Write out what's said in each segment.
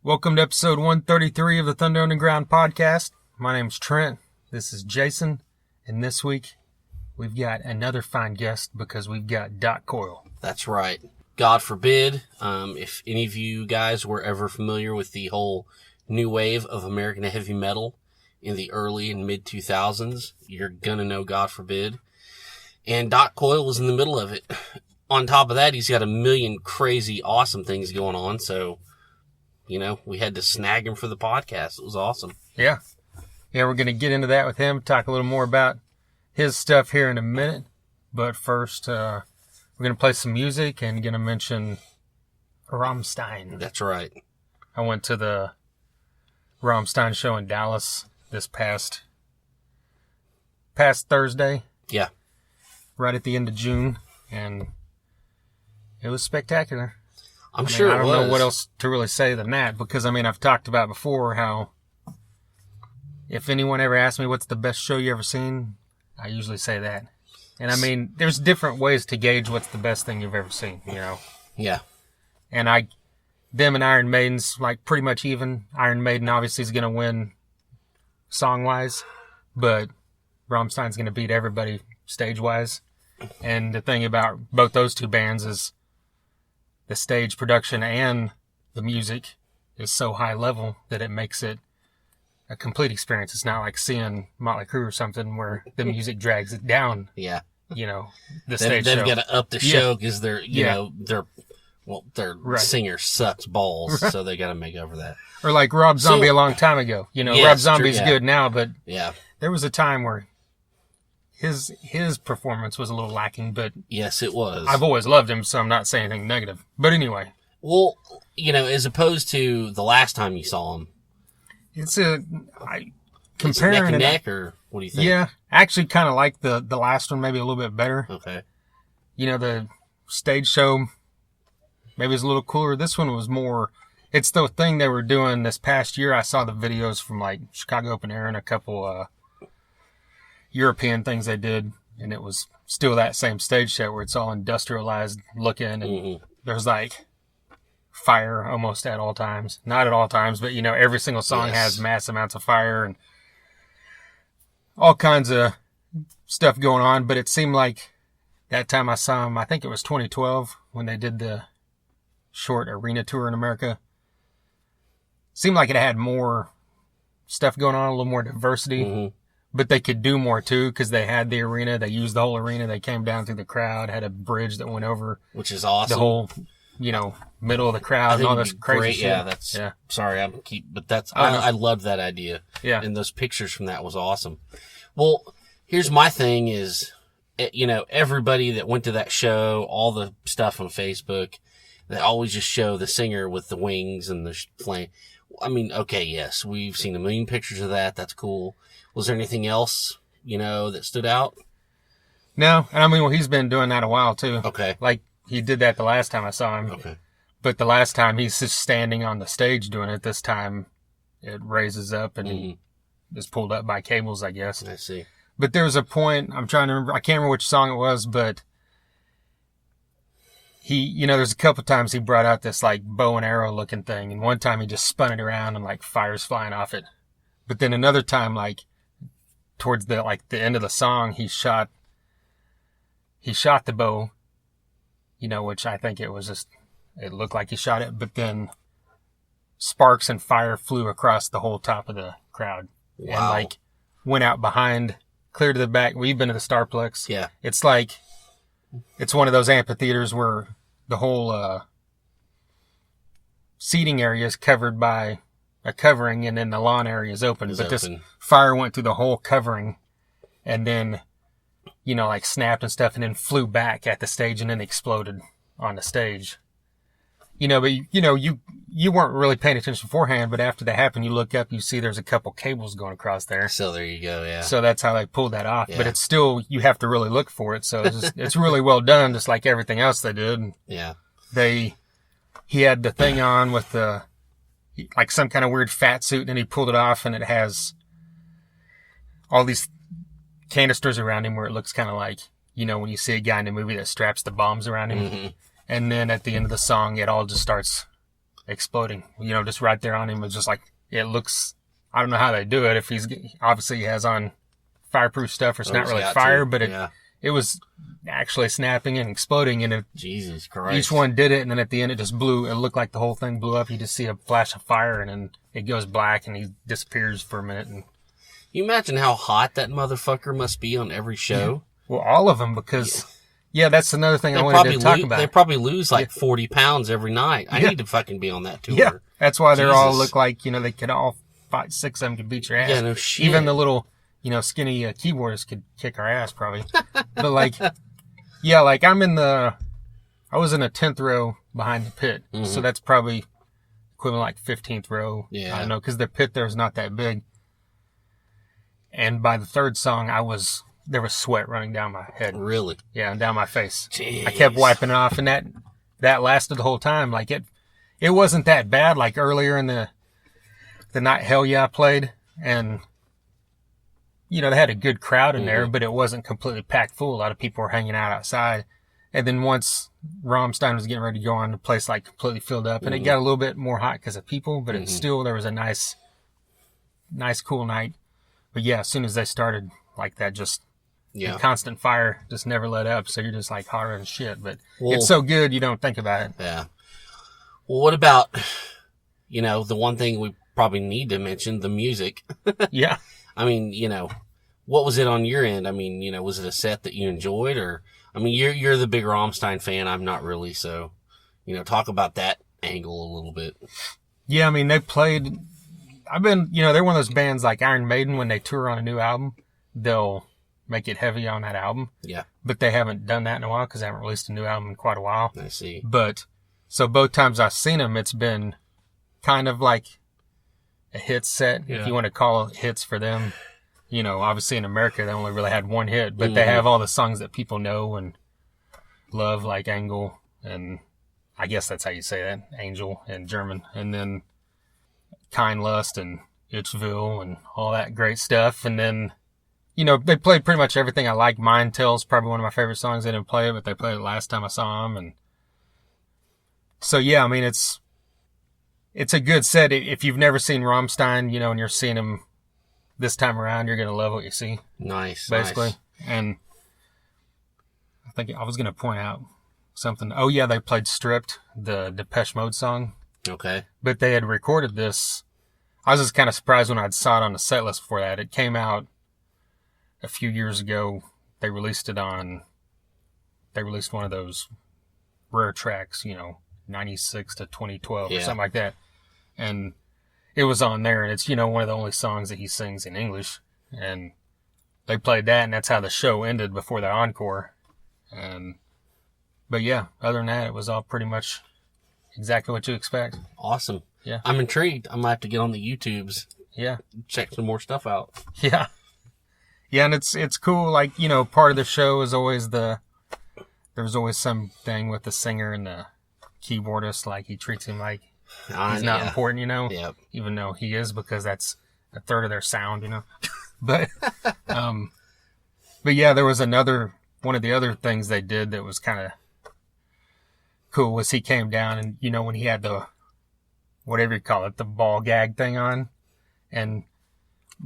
Welcome to episode 133 of the Thunder Underground podcast. My name's Trent. This is Jason. And this week, we've got another fine guest because we've got Doc Coyle. That's right. God forbid, if any of you guys were ever familiar with the whole new wave of American heavy metal in the early and mid 2000s, you're gonna know God forbid. And Doc Coyle was in the middle of it. On top of that, he's got a million crazy, awesome things going on. So, you know, we had to snag him for the podcast. It was awesome. Yeah, we're going to get into that with him, talk a little more about his stuff here in a minute. But first, we're going to play some music and going to mention Rammstein. That's right. I went to the Rammstein show in Dallas this past Thursday. Yeah. Right at the end of June. And it was spectacular. I don't know what else to really say than that, because, I've talked about before how if anyone ever asks me what's the best show you ever seen, I usually say that. And, there's different ways to gauge what's the best thing you've ever seen, you know? Yeah. And them and Iron Maiden's, pretty much even. Iron Maiden obviously is going to win song-wise, but Rammstein's going to beat everybody stage-wise. And the thing about both those two bands is the stage production and the music is so high level that it makes it a complete experience. It's not like seeing Motley Crue or something where the music drags it down. Yeah. You know, the stage show. They've got to up the show because their right. singer sucks balls, so they got to make up for that. Or like Rob Zombie a long time ago. You know, yes, Rob Zombie's good now, but there was a time where his performance was a little lacking, but yes, it was. I've always loved him, so I'm not saying anything negative. But anyway. Well, you know, as opposed to the last time you saw him. It's comparing neck and neck, or what do you think? Yeah, I actually kind of like the last one maybe a little bit better. Okay. You know, the stage show maybe was a little cooler. This one was more, it's the thing they were doing this past year. I saw the videos from Chicago Open Air and a couple European things they did, and it was still that same stage show where it's all industrialized looking, and there's fire almost at all times. Not at all times, but every single song has mass amounts of fire and all kinds of stuff going on. But it seemed like that time I saw them, I think it was 2012 when they did the short arena tour in America. Seemed like it had more stuff going on, a little more diversity. But they could do more, too, because they had the arena. They used the whole arena. They came down through the crowd, had a bridge that went over. Which is awesome. The whole, middle of the crowd and all this crazy shit. Yeah, sorry, I love that idea. Yeah. And those pictures from that was awesome. Well, here's my thing is, everybody that went to that show, all the stuff on Facebook, they always just show the singer with the wings and the flame. Okay, yes, we've seen a million pictures of that. That's cool. Was there anything else, that stood out? No. And he's been doing that a while, too. Okay. He did that the last time I saw him. Okay. But the last time he's just standing on the stage doing it. This time it raises up and he is pulled up by cables, I guess. I see. But there was a point, I'm trying to remember, I can't remember which song it was, but he, there's a couple times he brought out this bow and arrow looking thing. And one time he just spun it around and fire's flying off it. But then another time, towards the end of the song, he shot the bow, which I think it looked like he shot it, but then sparks and fire flew across the whole top of the crowd. Wow. And went out behind, clear to the back. We've been to the Starplex. Yeah. It's it's one of those amphitheaters where the whole seating area is covered by a covering, and then the lawn area is open. This fire went through the whole covering and then, snapped and stuff, and then flew back at the stage and then exploded on the stage. But you weren't really paying attention beforehand, but after that happened, you look up, you see there's a couple cables going across there. So there you go, yeah. So that's how they pulled that off. Yeah. But it's still, you have to really look for it. So it's really well done, just like everything else they did. Yeah. He had the thing on with some kind of weird fat suit, and he pulled it off, and it has all these canisters around him where it looks kind of like, when you see a guy in a movie that straps the bombs around him. And then at the end of the song, it all just starts exploding. Just right there on him. It's just like, it looks, I don't know how they do it. If obviously he has on fireproof stuff, or it's not really fire, but it was actually snapping and exploding, and Jesus Christ. Each one did it, and then at the end it just blew. It looked like the whole thing blew up. You just see a flash of fire, and then it goes black, and he disappears for a minute. And you imagine how hot that motherfucker must be on every show? Yeah. Well, all of them, because that's another thing I wanted to talk about. They probably lose like 40 pounds every night. I need to fucking be on that tour. Yeah, that's why they all look like, they could all fight. 6 of them could beat your ass. Yeah, no shit. Even the little, skinny keyboardists could kick our ass probably. But like, I was in a 10th row behind the pit. Mm-hmm. So that's probably equivalent like 15th row. Yeah. I don't know, because the pit there was not that big. And by the third song, there was sweat running down my head. Really? Yeah, and down my face. Jeez. I kept wiping it off, and that lasted the whole time. Like it wasn't that bad. Like earlier in the night, Hell Yeah played, and they had a good crowd in there, but it wasn't completely packed full. A lot of people were hanging out outside. And then once Rammstein was getting ready to go on, the place like completely filled up, and it got a little bit more hot because of people, but it still, there was a nice, cool night. But yeah, as soon as they started like that, just the constant fire just never let up. So you're just like hotter than shit, but it's so good you don't think about it. Yeah. Well, what about, the one thing we probably need to mention, the music. Yeah. I mean, what was it on your end? I mean, was it a set that you enjoyed, or, I mean, you're the big Rammstein fan. I'm not really. So, talk about that angle a little bit. Yeah. I mean, they played, they're one of those bands like Iron Maiden. When they tour on a new album, they'll make it heavy on that album. Yeah. But they haven't done that in a while because they haven't released a new album in quite a while. I see. But, so both times I've seen them, it's been kind of like a hit set, if you want to call it hits for them. Obviously in America, they only really had one hit, but they have all the songs that people know and love, like Angle, and I guess that's how you say that, Angel in German, and then Kind Lust and Itchville and all that great stuff. And then, they played pretty much everything I like. Mind Tell's probably one of my favorite songs. They didn't play it, but they played it last time I saw them. And so, yeah, I mean, it's a good set. If you've never seen Rammstein, and you're seeing them this time around, you're going to love what you see. Nice. Basically. Nice. And I think I was going to point out something. Oh, yeah, they played Stripped, the Depeche Mode song. Okay. But they had recorded this. I was just kind of surprised when I saw it on the set list before that. It came out a few years ago. They released one of those rare tracks, 96 to 2012 or something like that. And it was on there, and it's, one of the only songs that he sings in English. And they played that, and that's how the show ended before the encore. But yeah, other than that, it was all pretty much exactly what you expect. Awesome. Yeah. I'm intrigued. I'm going to have to get on the YouTubes. Yeah. Check some more stuff out. Yeah. Yeah, and it's cool. Like, part of the show is always there's always something with the singer and the keyboardist. Like, he treats him like he's not important, Yep. Even though he is, because that's a third of their sound, But, but yeah, there was one of the other things they did that was kind of cool was he came down and, when he had the, whatever you call it, the ball gag thing on. And,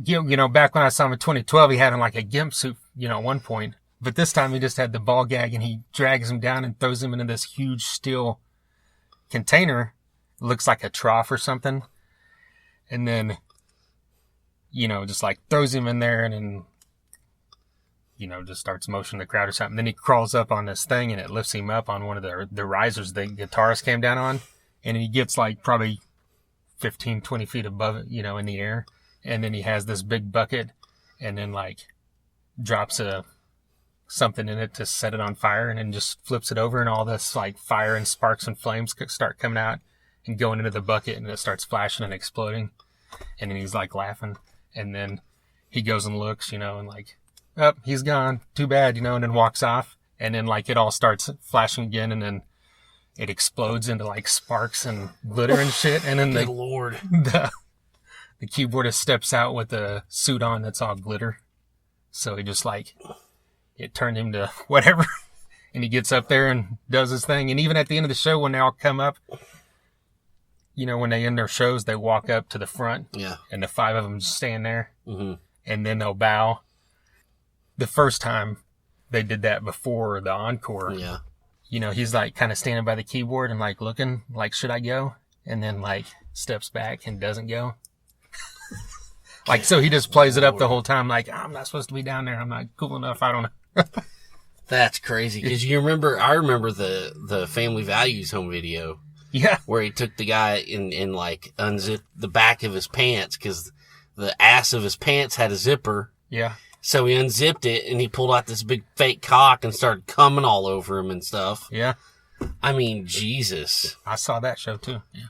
back when I saw him in 2012, he had on like a gimp suit, at one point. But this time he just had the ball gag, and he drags him down and throws him into this huge steel container. It looks like a trough or something. And then, just like throws him in there, and then, just starts motioning the crowd or something. Then he crawls up on this thing, and it lifts him up on one of the risers the guitarist came down on. And he gets like probably 15, 20 feet above it, in the air. And then he has this big bucket, and then like drops something in it to set it on fire, and then just flips it over, and all this like fire and sparks and flames start coming out and going into the bucket, and it starts flashing and exploding. And then he's like laughing, and then he goes and looks, and like, oh, he's gone. Too bad, and then walks off. And then like it all starts flashing again, and then it explodes into like sparks and glitter and shit. And then Good Lord. The keyboardist steps out with a suit on that's all glitter. So he just like, it turned him to whatever. And he gets up there and does his thing. And even at the end of the show, when they all come up, you know, when they end their shows, they walk up to the front. Yeah. And the 5 of them just stand there. Mm-hmm. And then they'll bow. The first time they did that before the encore. Yeah. You know, he's like kind of standing by the keyboard and like looking like, should I go? And then like steps back and doesn't go. Like, so he just plays it up the whole time. Like, I'm not supposed to be down there. I'm not cool enough. I don't know. That's crazy. Cause I remember the Family Values home video. Yeah. Where he took the guy and like unzipped the back of his pants cause the ass of his pants had a zipper. Yeah. So he unzipped it and he pulled out this big fake cock and started coming all over him and stuff. Yeah. I mean, Jesus. I saw that show too. Yeah.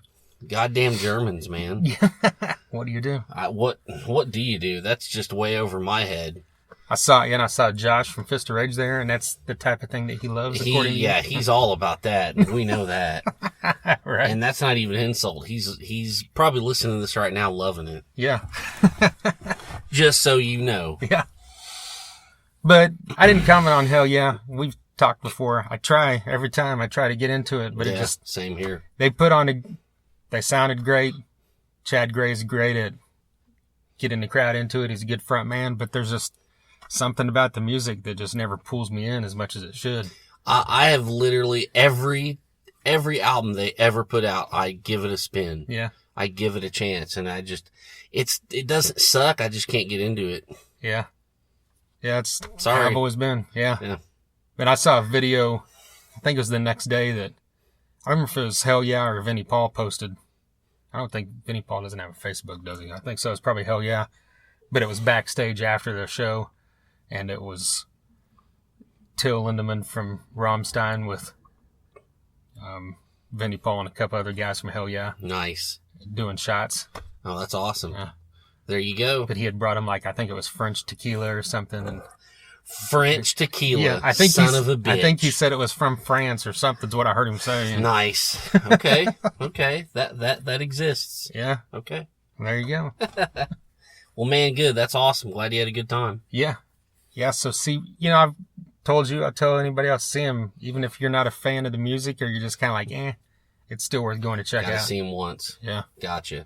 Goddamn Germans, man. Yeah. What do you do? What do you do? That's just way over my head. I saw Josh from Fist of Rage there, and that's the type of thing that he loves. He's all about that. And we know that. Right. And that's not even an insult. He's probably listening to this right now, loving it. Yeah. Just so you know. Yeah. But I didn't comment on Hell Yeah. We've talked before. Every time I try to get into it, but yeah, it just, same here. They sounded great. Chad Gray's great at getting the crowd into it. He's a good front man, but there's just something about the music that just never pulls me in as much as it should. I have literally every album they ever put out, I give it a spin. Yeah. I give it a chance, and it doesn't suck. I just can't get into it. Yeah. Yeah, it's Sorry. how I've always been. Yeah. Yeah. But I saw a video, I think it was the next day that, I remember if it was Hell Yeah or Vinnie Paul posted. I don't think Vinnie Paul doesn't have a Facebook, does he? I think so. It's probably Hell Yeah. But it was backstage after the show, and it was Till Lindemann from Rammstein with Vinnie Paul and a couple other guys from Hell Yeah. Nice. Doing shots. Oh, that's awesome. Yeah. There you go. But he had brought him I think it was French tequila or something. And French tequila. yeah, I think son of a bitch. I think he said it was from France or something's what I heard him say. And nice. Okay. Okay. That exists. yeah. Okay. There you go. Well, man, good. That's awesome. Glad you had a good time. Yeah. Yeah. So see, I've told you, I'll tell anybody else, see him, even if you're not a fan of the music or you're just kind of like, it's still worth going to check Gotta out. see him once. Yeah. Gotcha.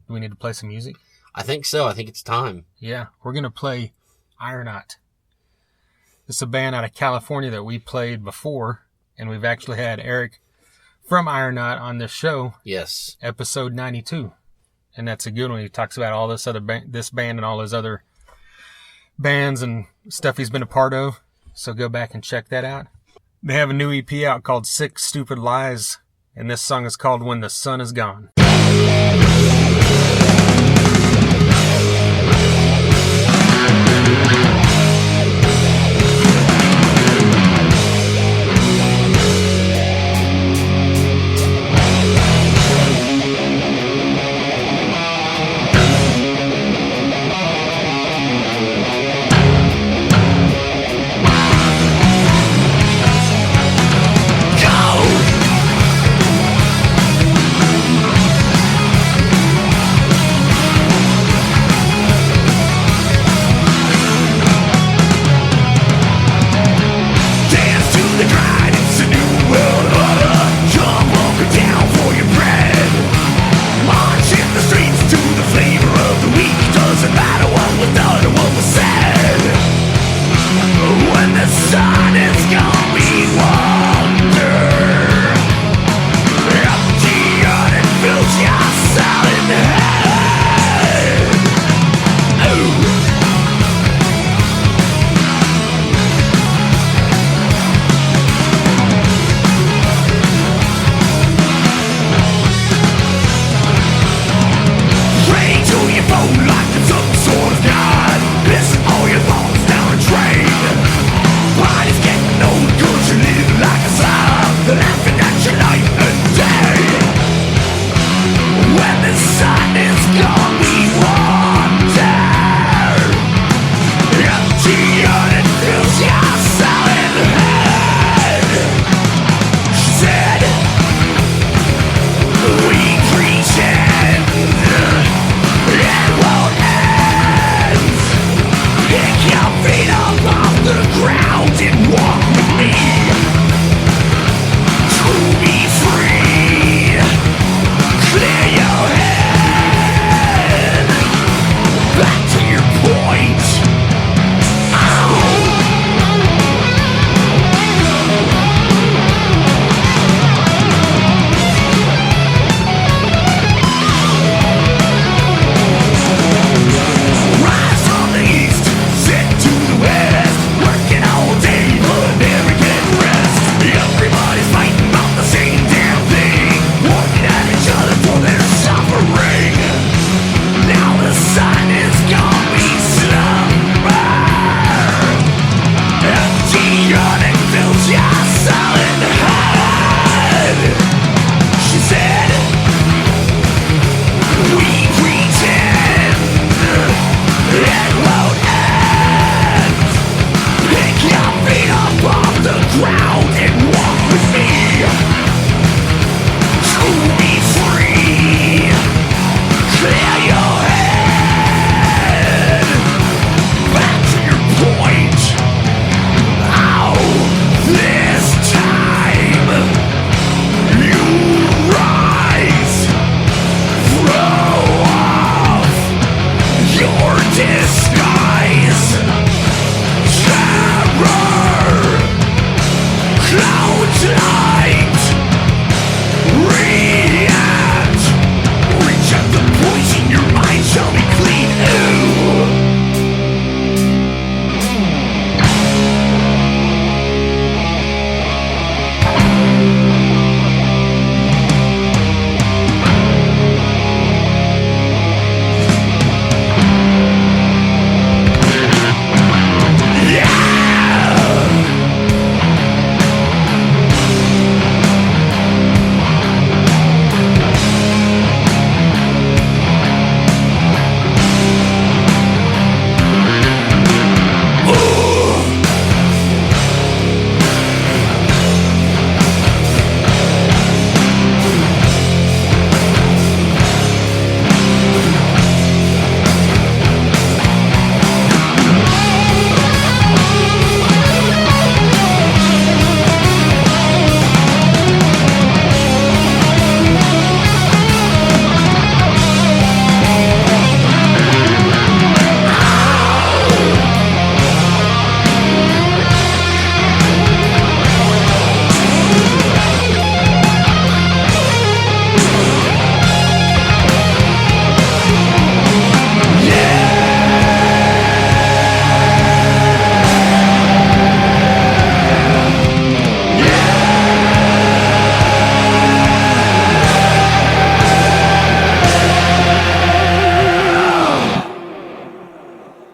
Do we need to play some music? I think so. I think it's time. Yeah. We're going to play Ironaut. This is a band out of California that we played before, and we've actually had Eric from Ironaut on this show. Yes. Episode 92. And that's a good one. He talks about all this this band and all his other bands and stuff he's been a part of. So go back and check that out. They have a new EP out called Six Stupid Lies, and this song is called When the Sun Is Gone.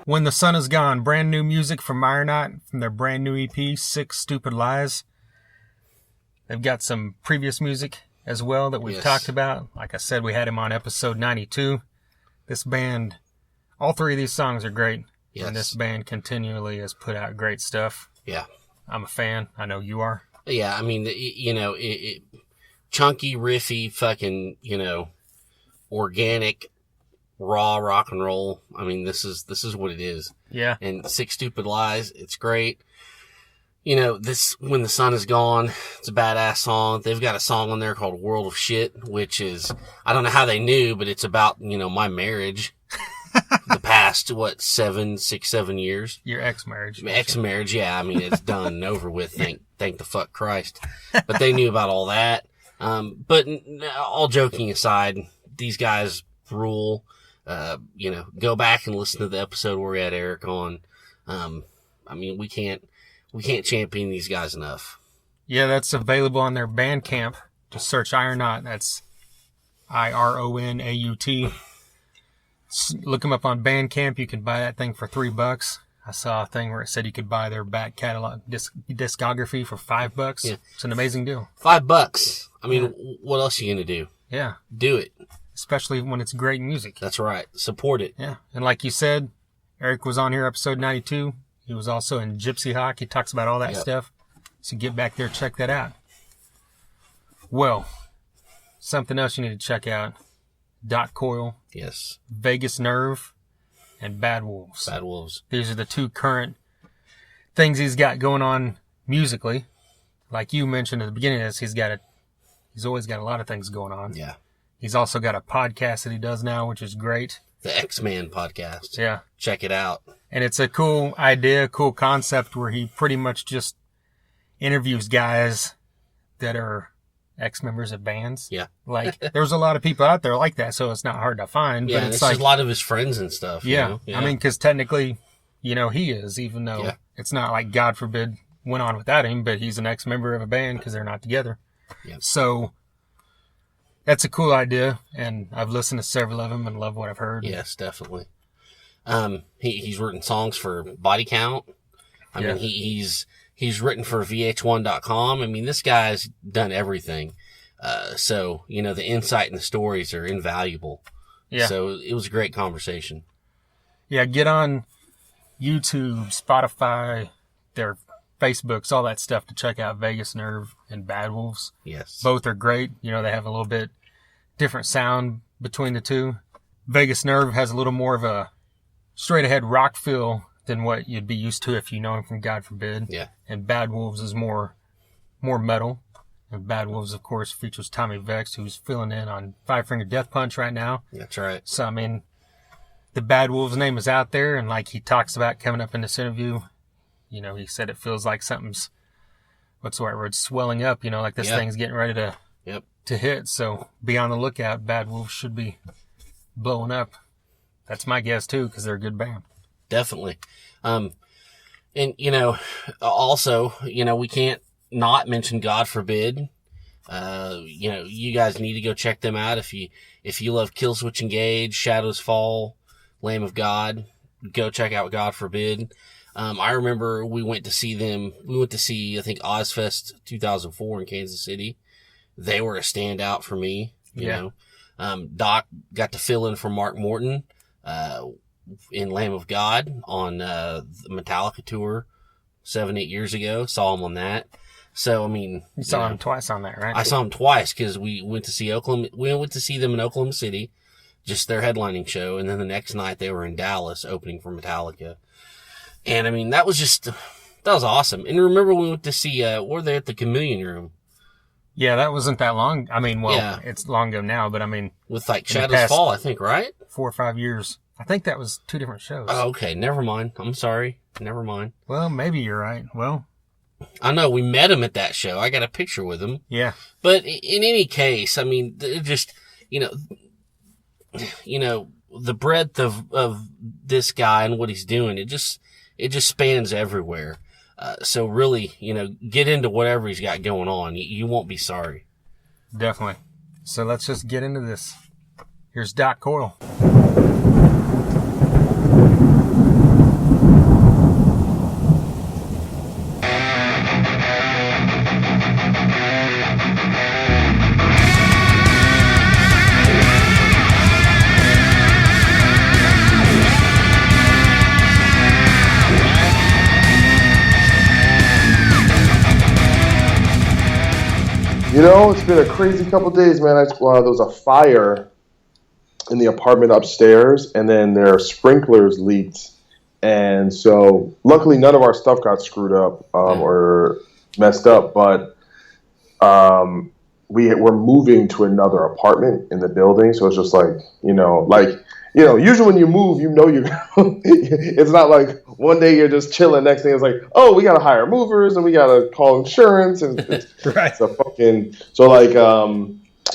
When the Sun Is Gone, brand new music from Ironaut from their brand new EP, Six Stupid Lies. They've got some previous music as well that we've talked about. Like I said, we had him on episode 92. This band, all three of these songs are great. Yes. And this band continually has put out great stuff. Yeah. I'm a fan. I know you are. Yeah, I mean, chunky, riffy, fucking, organic, raw rock and roll. I mean, this is what it is. Yeah. And Six Stupid Lies, it's great. This When the Sun Is Gone, it's a badass song. They've got a song on there called World of Shit, which is, I don't know how they knew, but it's about, my marriage. The past, 7 years. Your ex-marriage. Ex-marriage, yeah. I mean, it's done and over with. Thank the fuck Christ. But they knew about all that. But all joking aside, these guys rule. Go back and listen to the episode where we had Eric on. I mean, we can't champion these guys enough. Yeah, that's available on their Bandcamp. Just search Ironaut. That's Ironaut. Look them up on Bandcamp. You can buy that thing for $3. I saw a thing where it said you could buy their back catalog discography for $5. Yeah. It's an amazing deal. $5. I mean, what else are you going to do? Yeah. Do it. Especially when it's great music. That's right. Support it. Yeah. And like you said, Eric was on here episode 92. He was also in Gypsy Hawk. He talks about all that stuff. So get back there, check that out. Well, something else you need to check out. Doc Coyle. Yes. Vegas Nerve and Bad Wolves. Bad Wolves. These are the two current things he's got going on musically. Like you mentioned at the beginning of this, he's always got a lot of things going on. Yeah. He's also got a podcast that he does now, which is great. The X-Man podcast. Yeah. Check it out. And it's a cool idea, cool concept where he pretty much just interviews guys that are ex-members of bands. Yeah. Like, there's a lot of people out there like that, so it's not hard to find. Yeah, but it's like a lot of his friends and stuff. Yeah. I mean, because technically, he is, even though it's not like, God forbid, went on without him, but he's an ex-member of a band because they're not together. Yeah. So, that's a cool idea, and I've listened to several of them and love what I've heard. Yes, definitely. He's written songs for Bodycount. I mean, he's written for VH1.com. I mean, this guy's done everything. So, the insight and the stories are invaluable. Yeah. So it was a great conversation. Yeah, get on YouTube, Spotify, their Facebooks, all that stuff to check out Vegas Nerve and Bad Wolves. Yes. Both are great. They have a little bit different sound between the two. Vegas Nerve has a little more of a straight ahead rock feel than what you'd be used to if you know him from God Forbid. Yeah. And Bad Wolves is more metal. And Bad Wolves, of course, features Tommy Vext, who's filling in on Five Finger Death Punch right now. That's right. So, I mean, the Bad Wolves name is out there, and like he talks about coming up in this interview, he said it feels like something's, what's the right word, swelling up, like this thing's getting ready to hit. So be on the lookout. Bad Wolves should be blowing up. That's my guess, too, because they're a good band. Definitely. And, also, we can't not mention God Forbid. You guys need to go check them out. If you love Killswitch Engage, Shadows Fall, Lamb of God, go check out God Forbid. I remember we went to see them. We went to see, I think, Ozfest 2004 in Kansas City. They were a standout for me, you know. Doc got to fill in for Mark Morton, in Lamb of God on, the Metallica tour 7-8 years ago. Saw him on that. So, I mean. You saw him twice on that, right? I saw him twice because we went to see we went to see them in Oklahoma City, just their headlining show. And then the next night they were in Dallas opening for Metallica. And I mean, that was awesome. And remember we went to see, were they at the Chameleon Room? Yeah, that wasn't that long. I mean, it's long ago now, but I mean. With like Shadows Fall, I think, right? 4 or 5 years. I think that was 2 different shows. Oh, okay. Never mind. I'm sorry. Never mind. Well, maybe you're right. Well. I know. We met him at that show. I got a picture with him. Yeah. But in any case, I mean, just, the breadth of this guy and what he's doing, it just spans everywhere. So really, get into whatever he's got going on. You won't be sorry. Definitely. So let's just get into this. Here's Doc Coyle. It's been a crazy couple days, man. There was a fire in the apartment upstairs, and then their sprinklers leaked. And so luckily none of our stuff got screwed up or messed up, but we're moving to another apartment in the building. So it's just usually when you move, it's not like one day you're just chilling. Next thing it's like, oh, we got to hire movers and we got to call insurance. And right.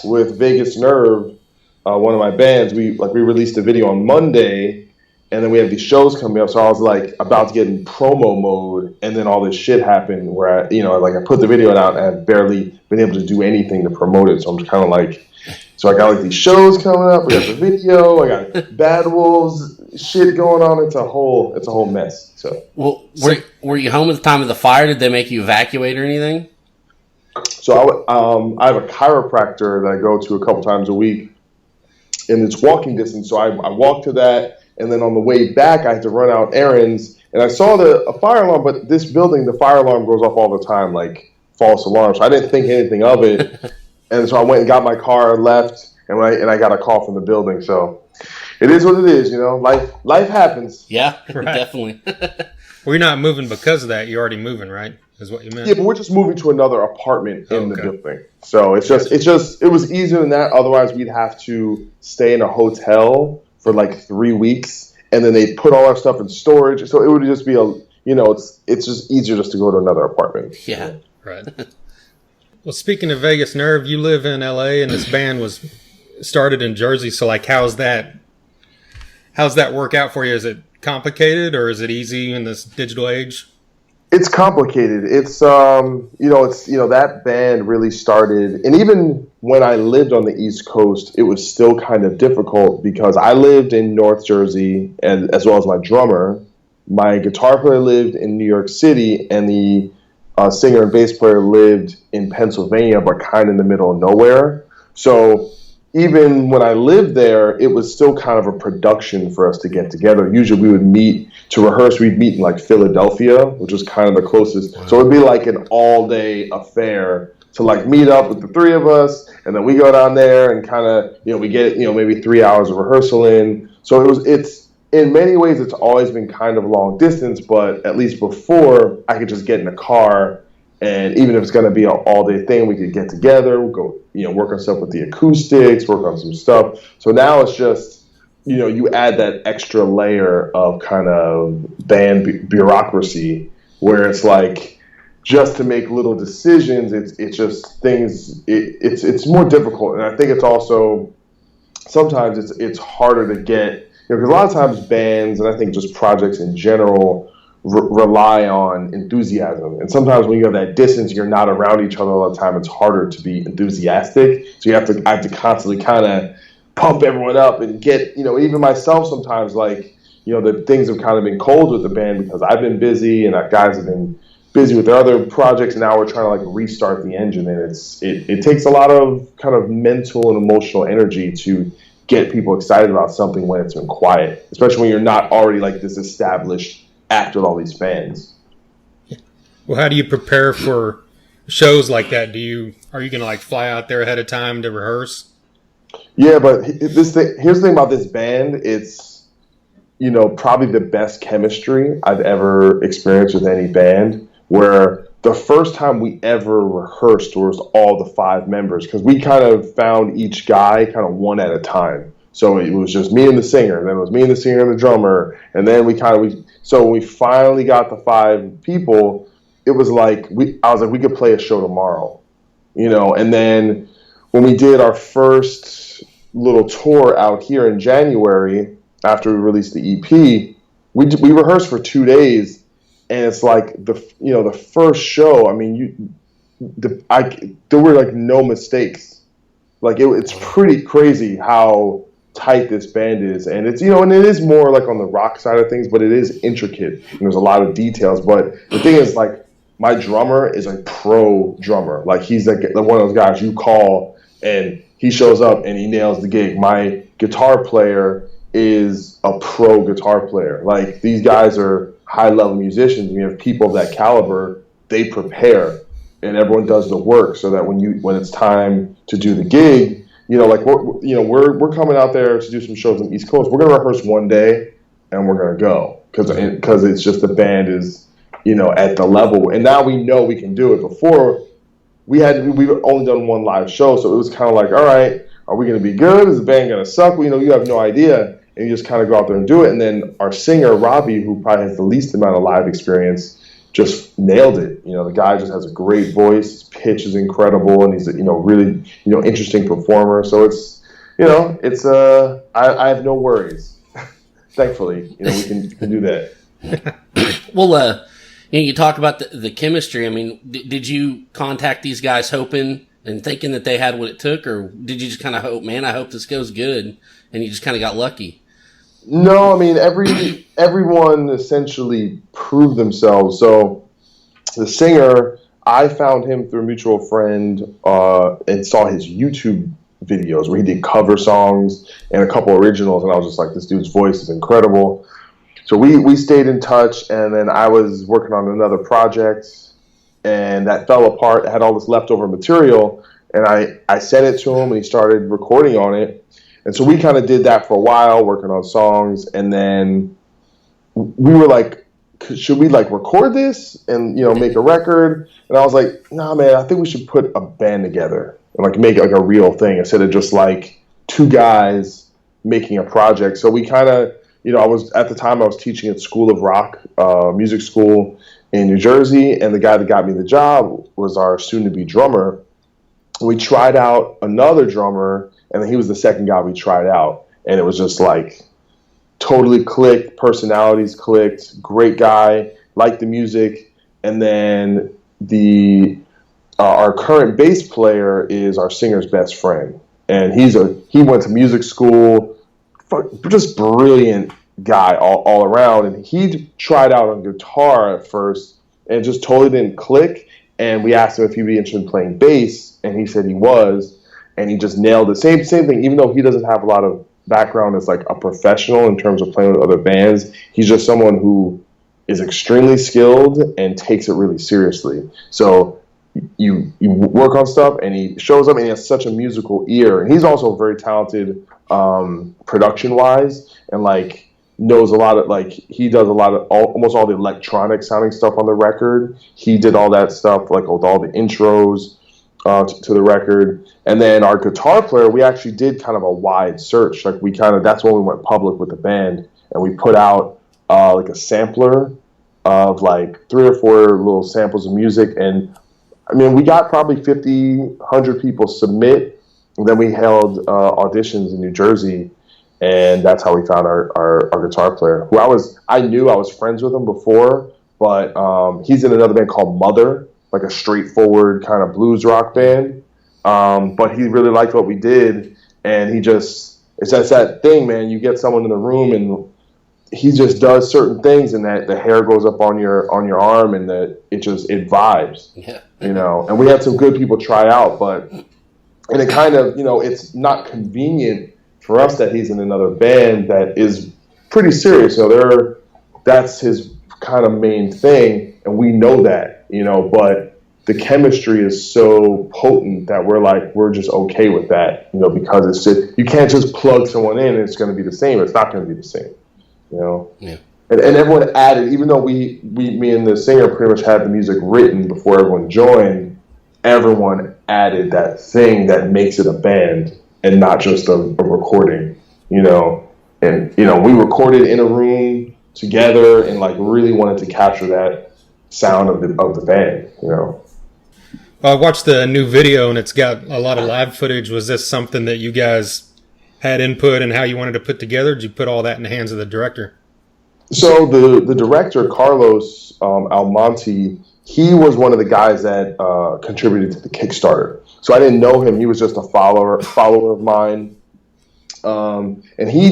With Vegas Nerve, one of my bands, we released a video on Monday, and then we have these shows coming up. So I was like about to get in promo mode, and then all this shit happened where I put the video out and I've barely been able to do anything to promote it. So I'm just kind of like, so I got these shows coming up. We got the video. I got Bad Wolves shit going on. It's a whole mess. So, well, were you home at the time of the fire? Did they make you evacuate or anything? So I have a chiropractor that I go to a couple times a week, and it's walking distance. So I walk to that, and then on the way back, I had to run out errands. And I saw a fire alarm, but this building, the fire alarm goes off all the time, like false alarm. So I didn't think anything of it. And so I went and got my car, left, and I got a call from the building. So it is what it is, Life happens. Yeah, right. Definitely. Well, you're not moving because of that. You're already moving, right? Is what you meant? Yeah, but we're just moving to another apartment in the building. So it was easier than that. Otherwise, we'd have to stay in a hotel for like 3 weeks, and then they put all our stuff in storage. So it would just be it's just easier just to go to another apartment. Yeah, right. Well, speaking of Vegas Nerve, you live in LA, and this band was started in Jersey. So, how's that work out for you? Is it complicated, or is it easy in this digital age? It's complicated. It's that band really started, and even when I lived on the East Coast, it was still kind of difficult because I lived in North Jersey, and as well as my drummer. My guitar player lived in New York City, and the singer and bass player lived in Pennsylvania, but kind of in the middle of nowhere. So even when I lived there, it was still kind of a production for us to get together. Usually we would meet to rehearse. We'd meet in Philadelphia, which was kind of the closest. Wow. So it'd be like an all-day affair to meet up with the three of us, and then we go down there and kind of, we get, maybe 3 hours of rehearsal in. So it's in many ways, it's always been kind of long distance, but at least before, I could just get in a car, and even if it's going to be an all-day thing, we could get together, we'll go, work on stuff with the acoustics, work on some stuff. So now it's just, you add that extra layer of kind of band bureaucracy, where it's like, just to make little decisions, it's just things, it's more difficult. And I think it's also, sometimes it's harder to get, because a lot of times bands, and I think just projects in general, rely on enthusiasm. And sometimes when you have that distance, you're not around each other all the time, it's harder to be enthusiastic. So I have to constantly kind of pump everyone up and get, even myself sometimes, the things have kind of been cold with the band because I've been busy and our guys have been busy with their other projects, and now we're trying to restart the engine. And it takes a lot of kind of mental and emotional energy to get people excited about something when it's been quiet, especially when you're not already this established act with all these fans. Well, how do you prepare for shows like that? Are you going to fly out there ahead of time to rehearse? Yeah, but here's the thing about this band. It's, probably the best chemistry I've ever experienced with any band, where the first time we ever rehearsed was all the 5 members, because we kind of found each guy kind of one at a time. So it was just me and the singer, and then it was me and the singer and the drummer, and then so when we finally got the 5 people, it was I was like, we could play a show tomorrow, and then when we did our first little tour out here in January, after we released the EP, we rehearsed for 2 days. And it's the first show. I mean, there were no mistakes. It's pretty crazy how tight this band is, and it's and it is more on the rock side of things, but it is intricate and there's a lot of details. But the thing is, my drummer is a pro drummer. He's one of those guys you call and he shows up and he nails the gig. My guitar player is a pro guitar player. These guys are high-level musicians. We have people of that caliber. They prepare. and everyone does the work, so that when it's time to do the gig, like we're coming out there to do some shows on the East Coast. We're gonna rehearse one day, and we're gonna go because it's just the band is at the level, and now we know we can do it. Before we've only done one live show, so it was kind of like, all right, are we gonna be good? Is the band gonna suck? You have no idea, and you just kind of go out there and do it. And then our singer Robbie, who probably has the least amount of live experience, just nailed it. The guy just has a great voice. His pitch is incredible, and he's a really interesting performer. So I have no worries. Thankfully, we can do that. Well, you talk about the chemistry. I mean, did you contact these guys hoping and thinking that they had what it took, or did you just kind of hope, man, I hope this goes good, and you just kind of got lucky? No, I mean, everyone essentially proved themselves. So the singer, I found him through a mutual friend and saw his YouTube videos where he did cover songs and a couple originals, and I was just like, this dude's voice is incredible. So we stayed in touch, and then I was working on another project, and that fell apart. It had all this leftover material, and I sent it to him, and he started recording on it. And so we kind of did that for a while, working on songs, and then we were like, should we record this and make a record? And I was like, nah, man, I think we should put a band together and make it a real thing instead of just two guys making a project. So we kind of, I was teaching at School of Rock, music school in New Jersey, and the guy that got me the job was our soon-to-be drummer. We tried out another drummer, and then he was the second guy we tried out, and it was just totally clicked, personalities clicked, great guy, liked the music. And then our current bass player is our singer's best friend, and he went to music school, just brilliant guy all around. And he tried out on guitar at first and it just totally didn't click, and we asked him if he'd be interested in playing bass, and he said he was. And he just nailed it. Same thing. Even though he doesn't have a lot of background as a professional in terms of playing with other bands, he's just someone who is extremely skilled and takes it really seriously. So you work on stuff, and he shows up, and he has such a musical ear. And he's also very talented production wise, and knows a lot of he does a lot of almost all the electronic sounding stuff on the record. He did all that stuff with all the intros to the record. And then our guitar player, we actually did kind of a wide search. That's when we went public with the band, and we put out a sampler of 3 or 4 little samples of music. And I mean, we got probably 50, 100 people submit, and then we held auditions in New Jersey, and that's how we found our guitar player, who I knew I was friends with him before, but he's in another band called Mother, a straightforward kind of blues rock band. But he really liked what we did, and it's just that thing, man. You get someone in the room, and he just does certain things, and that the hair goes up on your arm, and that it vibes. Yeah. And we had some good people try out, and it kind of, it's not convenient for us that he's in another band that is pretty serious. That's his kind of main thing, and we know that, but the chemistry is so potent that we're just okay with that, because it's just, you can't just plug someone in and it's going to be the same. It's not going to be the same, Yeah. And everyone added, even though me and the singer pretty much had the music written before everyone joined, everyone added that thing that makes it a band and not just a recording, And, we recorded in a room together and really wanted to capture that sound of the band, I watched the new video, and it's got a lot of live footage. Was this something that you guys had input in how you wanted to put together? Did you put all that in the hands of the director? So the director, Carlos Almonte, he was one of the guys that contributed to the Kickstarter. So I didn't know him. He was just a follower of mine. And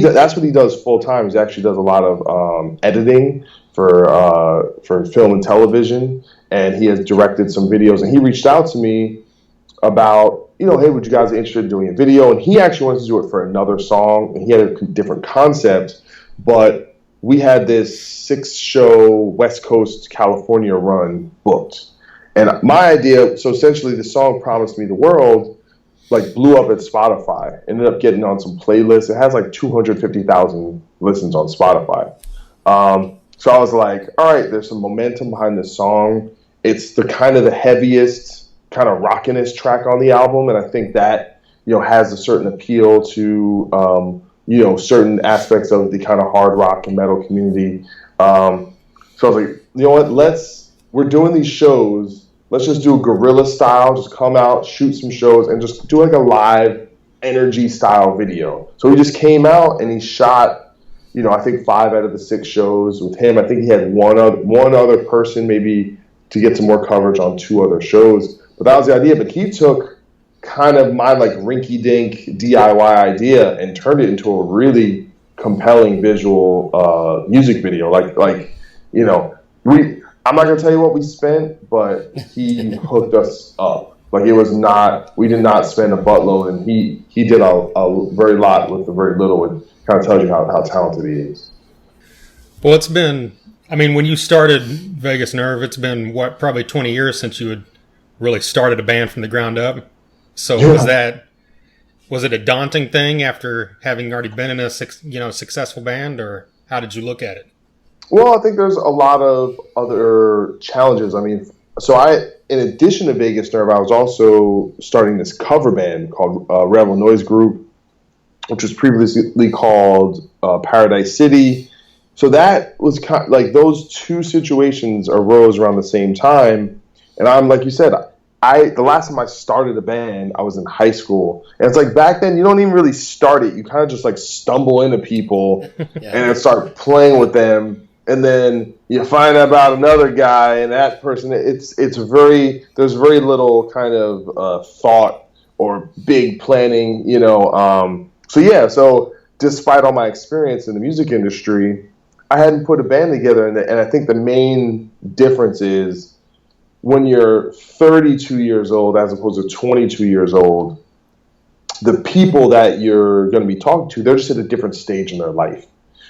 that's what he does full time. He actually does a lot of editing for film and television. And he has directed some videos, and he reached out to me about, hey, would you guys be interested in doing a video? And he actually wanted to do it for another song, and he had a different concept, but we had this 6-show West Coast California run booked. And my idea, so essentially the song Promise Me the World, like blew up at Spotify, ended up getting on some playlists. It has like 250,000 listens on Spotify. So I was like, all right, there's some momentum behind this song. It's the kind of the heaviest, kind of rockinest track on the album. And I think that, has a certain appeal to, certain aspects of the kind of hard rock and metal community. So I was like, you know what, we're doing these shows. Let's just do a guerrilla style, just come out, shoot some shows, and just do like a live energy style video. So he just came out and he shot, I think 5 out of the 6 shows with him. I think he had one other person maybe to get some more coverage on 2 other shows. But that was the idea. But he took kind of my like rinky-dink DIY idea and turned it into a really compelling visual music video. I'm not going to tell you what we spent, but he hooked us up. Like we did not spend a buttload, and he did a very lot with a very little. It kind of tells you how talented he is. Well, it's been, when you started Vegas Nerve, it's been, probably 20 years since you had really started a band from the ground up. So Yeah. was it a daunting thing after having already been in a successful band, or how did you look at it? Well, I think there's a lot of other challenges. In addition to Vegas Nerve, I was also starting this cover band called Rebel Noise Group, which was previously called Paradise City. So that was kind of, like, those 2 situations arose around the same time. And I'm, like you said, the last time I started a band, I was in high school. And it's like back then, you don't even really start it. You kind of just like stumble into people and then start playing with them. And then you find out about another guy and that person. There's very little kind of thought or big planning, So despite all my experience in the music industry, I hadn't put a band together. And I think the main difference is when you're 32 years old as opposed to 22 years old, the people that you're going to be talking to, they're just at a different stage in their life.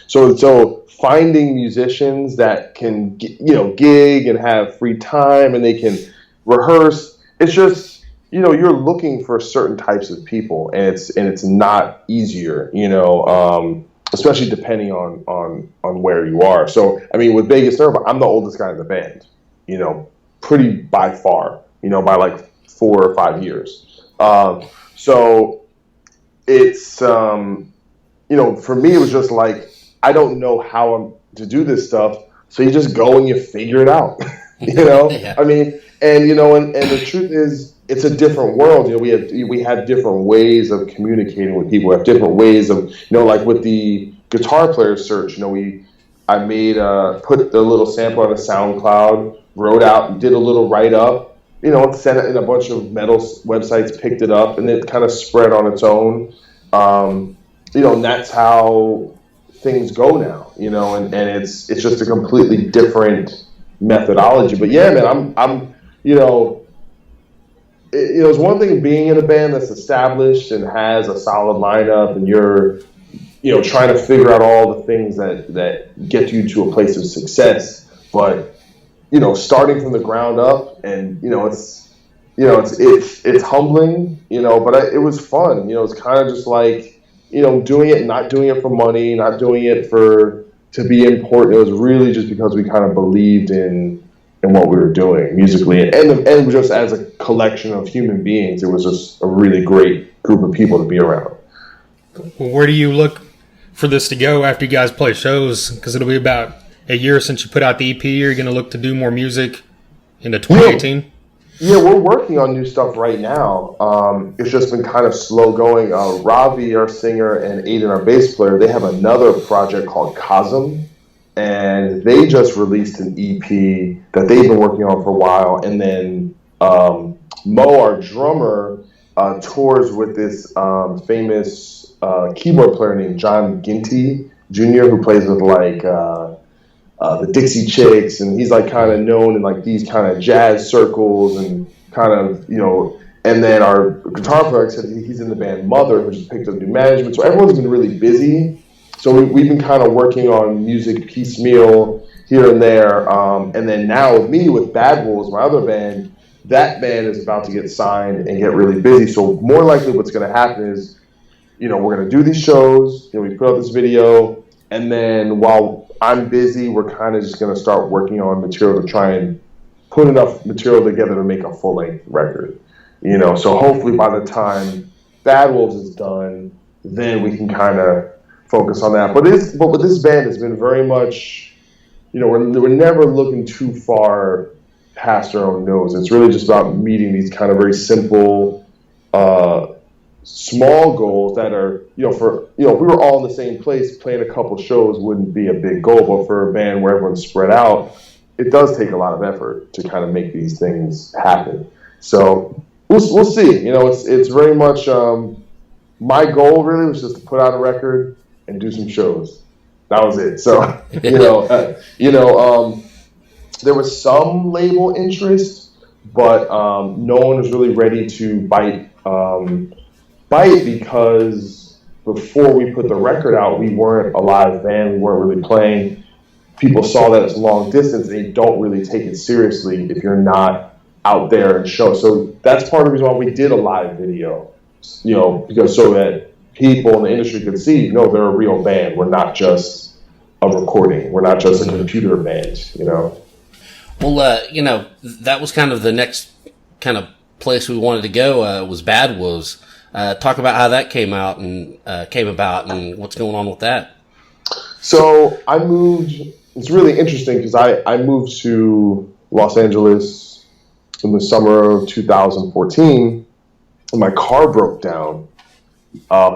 So finding musicians that can, gig and have free time and they can rehearse, it's just, you're looking for certain types of people, and it's not easier, especially depending on where you are. So, with Vegas Nerve, I'm the oldest guy in the band, pretty by far, by like 4 or 5 years. So it's, for me, it was just like, I don't know how I'm to do this stuff. So you just go and you figure it out, Yeah. And the truth is, it's a different world. We have different ways of communicating with people. We have different ways of, like with the guitar player search, I made, put the little sample on a SoundCloud, wrote out, did a little write-up, sent it in a bunch of metal websites, picked it up, and it kind of spread on its own. And that's how things go now, and it's just a completely different methodology. But yeah, man, I'm it's one thing being in a band that's established and has a solid lineup, and you're, trying to figure out all the things that get you to a place of success. But, starting from the ground up, and, it's humbling, but it was fun. It's kind of just like, doing it, not doing it for money, not doing it to be important. It was really just because we kind of believed in what we were doing musically, and just as a collection of human beings. It was just a really great group of people to be around. Well, where do you look for this to go after you guys play shows? Because it'll be about a year since you put out the EP. Are you going to look to do more music into 2018? Yeah, we're working on new stuff right now. It's just been kind of slow going. Ravi, our singer, and Aiden, our bass player, they have another project called Cosm, and they just released an EP that they've been working on for a while. And then Mo, our drummer, tours with this famous keyboard player named John Ginty Jr., who plays with like the Dixie Chicks, and he's like kind of known in like these kind of jazz circles, and kind of, and then our guitar player said he's in the band Mother, which has picked up new management. So everyone's been really busy. So we've been kind of working on music piecemeal here and there. And then now with me, with Bad Wolves, my other band, that band is about to get signed and get really busy. So more likely what's going to happen is, we're going to do these shows, we put out this video, and then while I'm busy, we're kind of just going to start working on material to try and put enough material together to make a full-length record. So hopefully by the time Bad Wolves is done, then we can kind of focus on that. But with this band, it's been very much, we're never looking too far past our own nose. It's really just about meeting these kind of very simple, small goals that are, if we were all in the same place, playing a couple shows wouldn't be a big goal. But for a band where everyone's spread out, it does take a lot of effort to kind of make these things happen. So we'll see. It's very much my goal really was just to put out a record and do some shows. That was it. So there was some label interest, but no one was really ready to bite because before we put the record out, we weren't a live band. We weren't really playing. People saw that it's long distance, and they don't really take it seriously if you're not out there and show. So that's part of the reason why we did a live video, because so that people in the industry could see, they're a real band. We're not just a recording. We're not just a computer band, Well, that was kind of the next kind of place we wanted to go, was Bad Wolves. Talk about how that came about and what's going on with that. So I moved, it's really interesting because I moved to Los Angeles in the summer of 2014, and my car broke down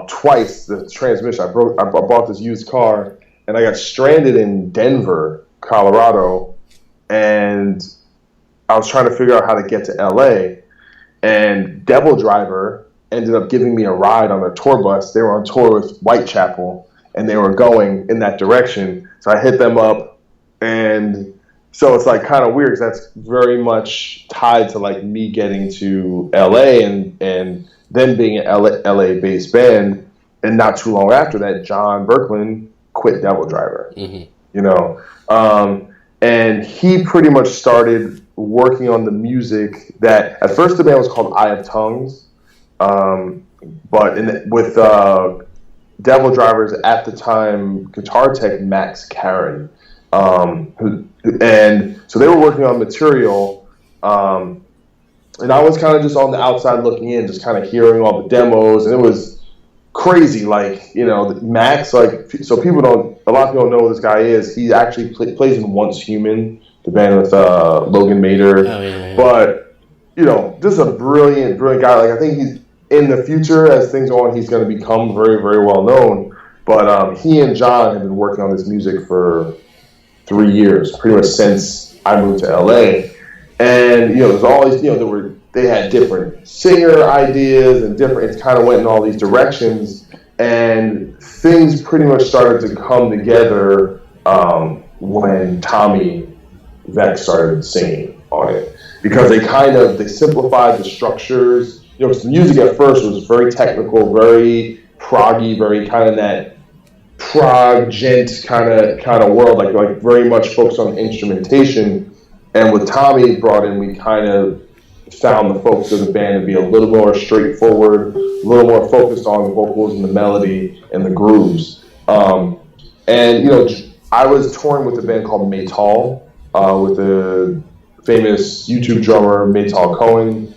twice, the transmission. I bought this used car, and I got stranded in Denver, Colorado, and I was trying to figure out how to get to LA, and Devil Driver ended up giving me a ride on their tour bus. They were on tour with Whitechapel, and they were going in that direction. So I hit them up, and so it's like kind of weird because that's very much tied to like me getting to LA and then being an LA based band. And not too long after that, John Boecklin quit Devil Driver. And he pretty much started working on the music that at first the band was called Eye of Tongues. But with Devil Drivers at the time, guitar tech Max Karen, and so they were working on material, and I was kind of just on the outside looking in, just kind of hearing all the demos, and it was crazy. Like Max, a lot of people don't know who this guy is. He actually plays in Once Human, the band with Logan Mader. Oh, yeah. But just a brilliant guy. Like I think he's in the future, as things go on, he's going to become very, very well known. But he and John have been working on this music for 3 years, pretty much since I moved to LA. And there's always they had different singer ideas and it kind of went in all these directions, and things pretty much started to come together when Tommy Vext started singing on it, because they simplified the structures. Because the music at first was very technical, very proggy, very kind of that prog gent kind of world, like very much focused on instrumentation. And with Tommy brought in, we kind of found the focus of the band to be a little more straightforward, a little more focused on the vocals and the melody and the grooves. I was touring with a band called Metal, with the famous YouTube drummer Metal Cohen.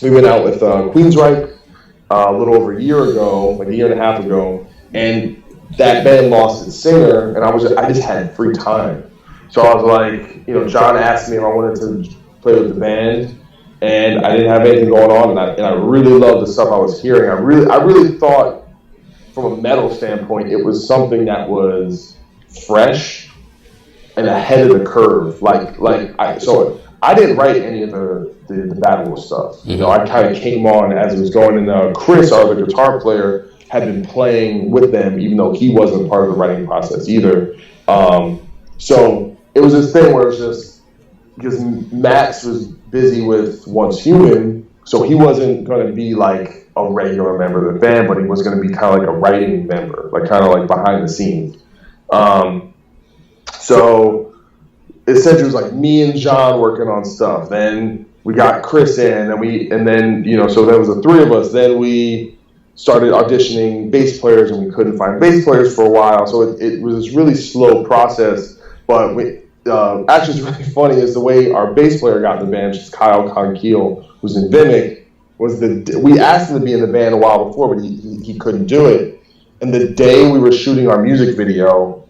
We went out with Queensryche a little over a year ago, like a year and a half ago, and that band lost its singer, and I just had free time. So I was like, John asked me if I wanted to play with the band, and I didn't have anything going on, and I really loved the stuff I was hearing. I really thought, from a metal standpoint, it was something that was fresh and ahead of the curve. I didn't write any of the Bad Wolves stuff. I kind of came on as it was going, and Chris, our other guitar player, had been playing with them, even though he wasn't part of the writing process either. So it was this thing where it was just because Max was busy with Once Human, so he wasn't going to be like a regular member of the band, but he was going to be kind of like a writing member, like kind of like behind the scenes. So essentially it was like me and John working on stuff. Then we got Chris in, and then so there was the three of us. Then we started auditioning bass players, and we couldn't find bass players for a while. So it was this really slow process. But actually, it's really funny is the way our bass player got in the band, which is Kyle Conkeal, who's in Vimic. We asked him to be in the band a while before, but he couldn't do it. And the day we were shooting our music video,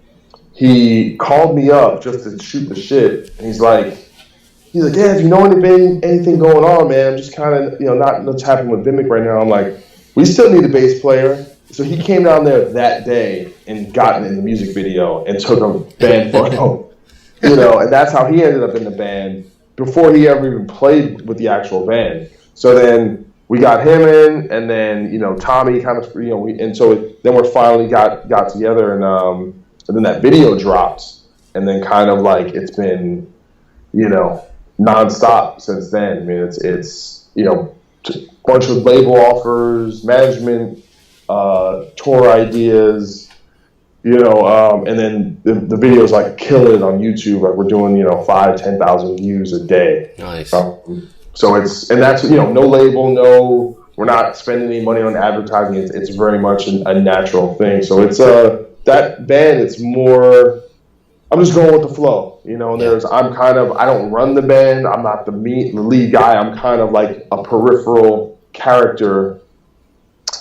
he called me up just to shoot the shit, and he's like, yeah, if you know anything going on, man, I'm just kind of, not what's happening with Vimic right now. I'm like, we still need a bass player. So he came down there that day and got in the music video and took a band photo, and that's how he ended up in the band before he ever even played with the actual band. So then we got him in, and then, Tommy kind of, and so then we're finally got together, and then that video dropped, and then kind of like it's been, nonstop since then. I mean, it's bunch of label offers, management, tour ideas, and then the videos like killing it on YouTube. Like we're doing 5,000-10,000 views a day. Nice. So that's no label, we're not spending any money on advertising. It's very much a natural thing. So it's that band. It's more. I'm just going with the flow, and I don't run the band. I'm not the lead guy. I'm kind of like a peripheral character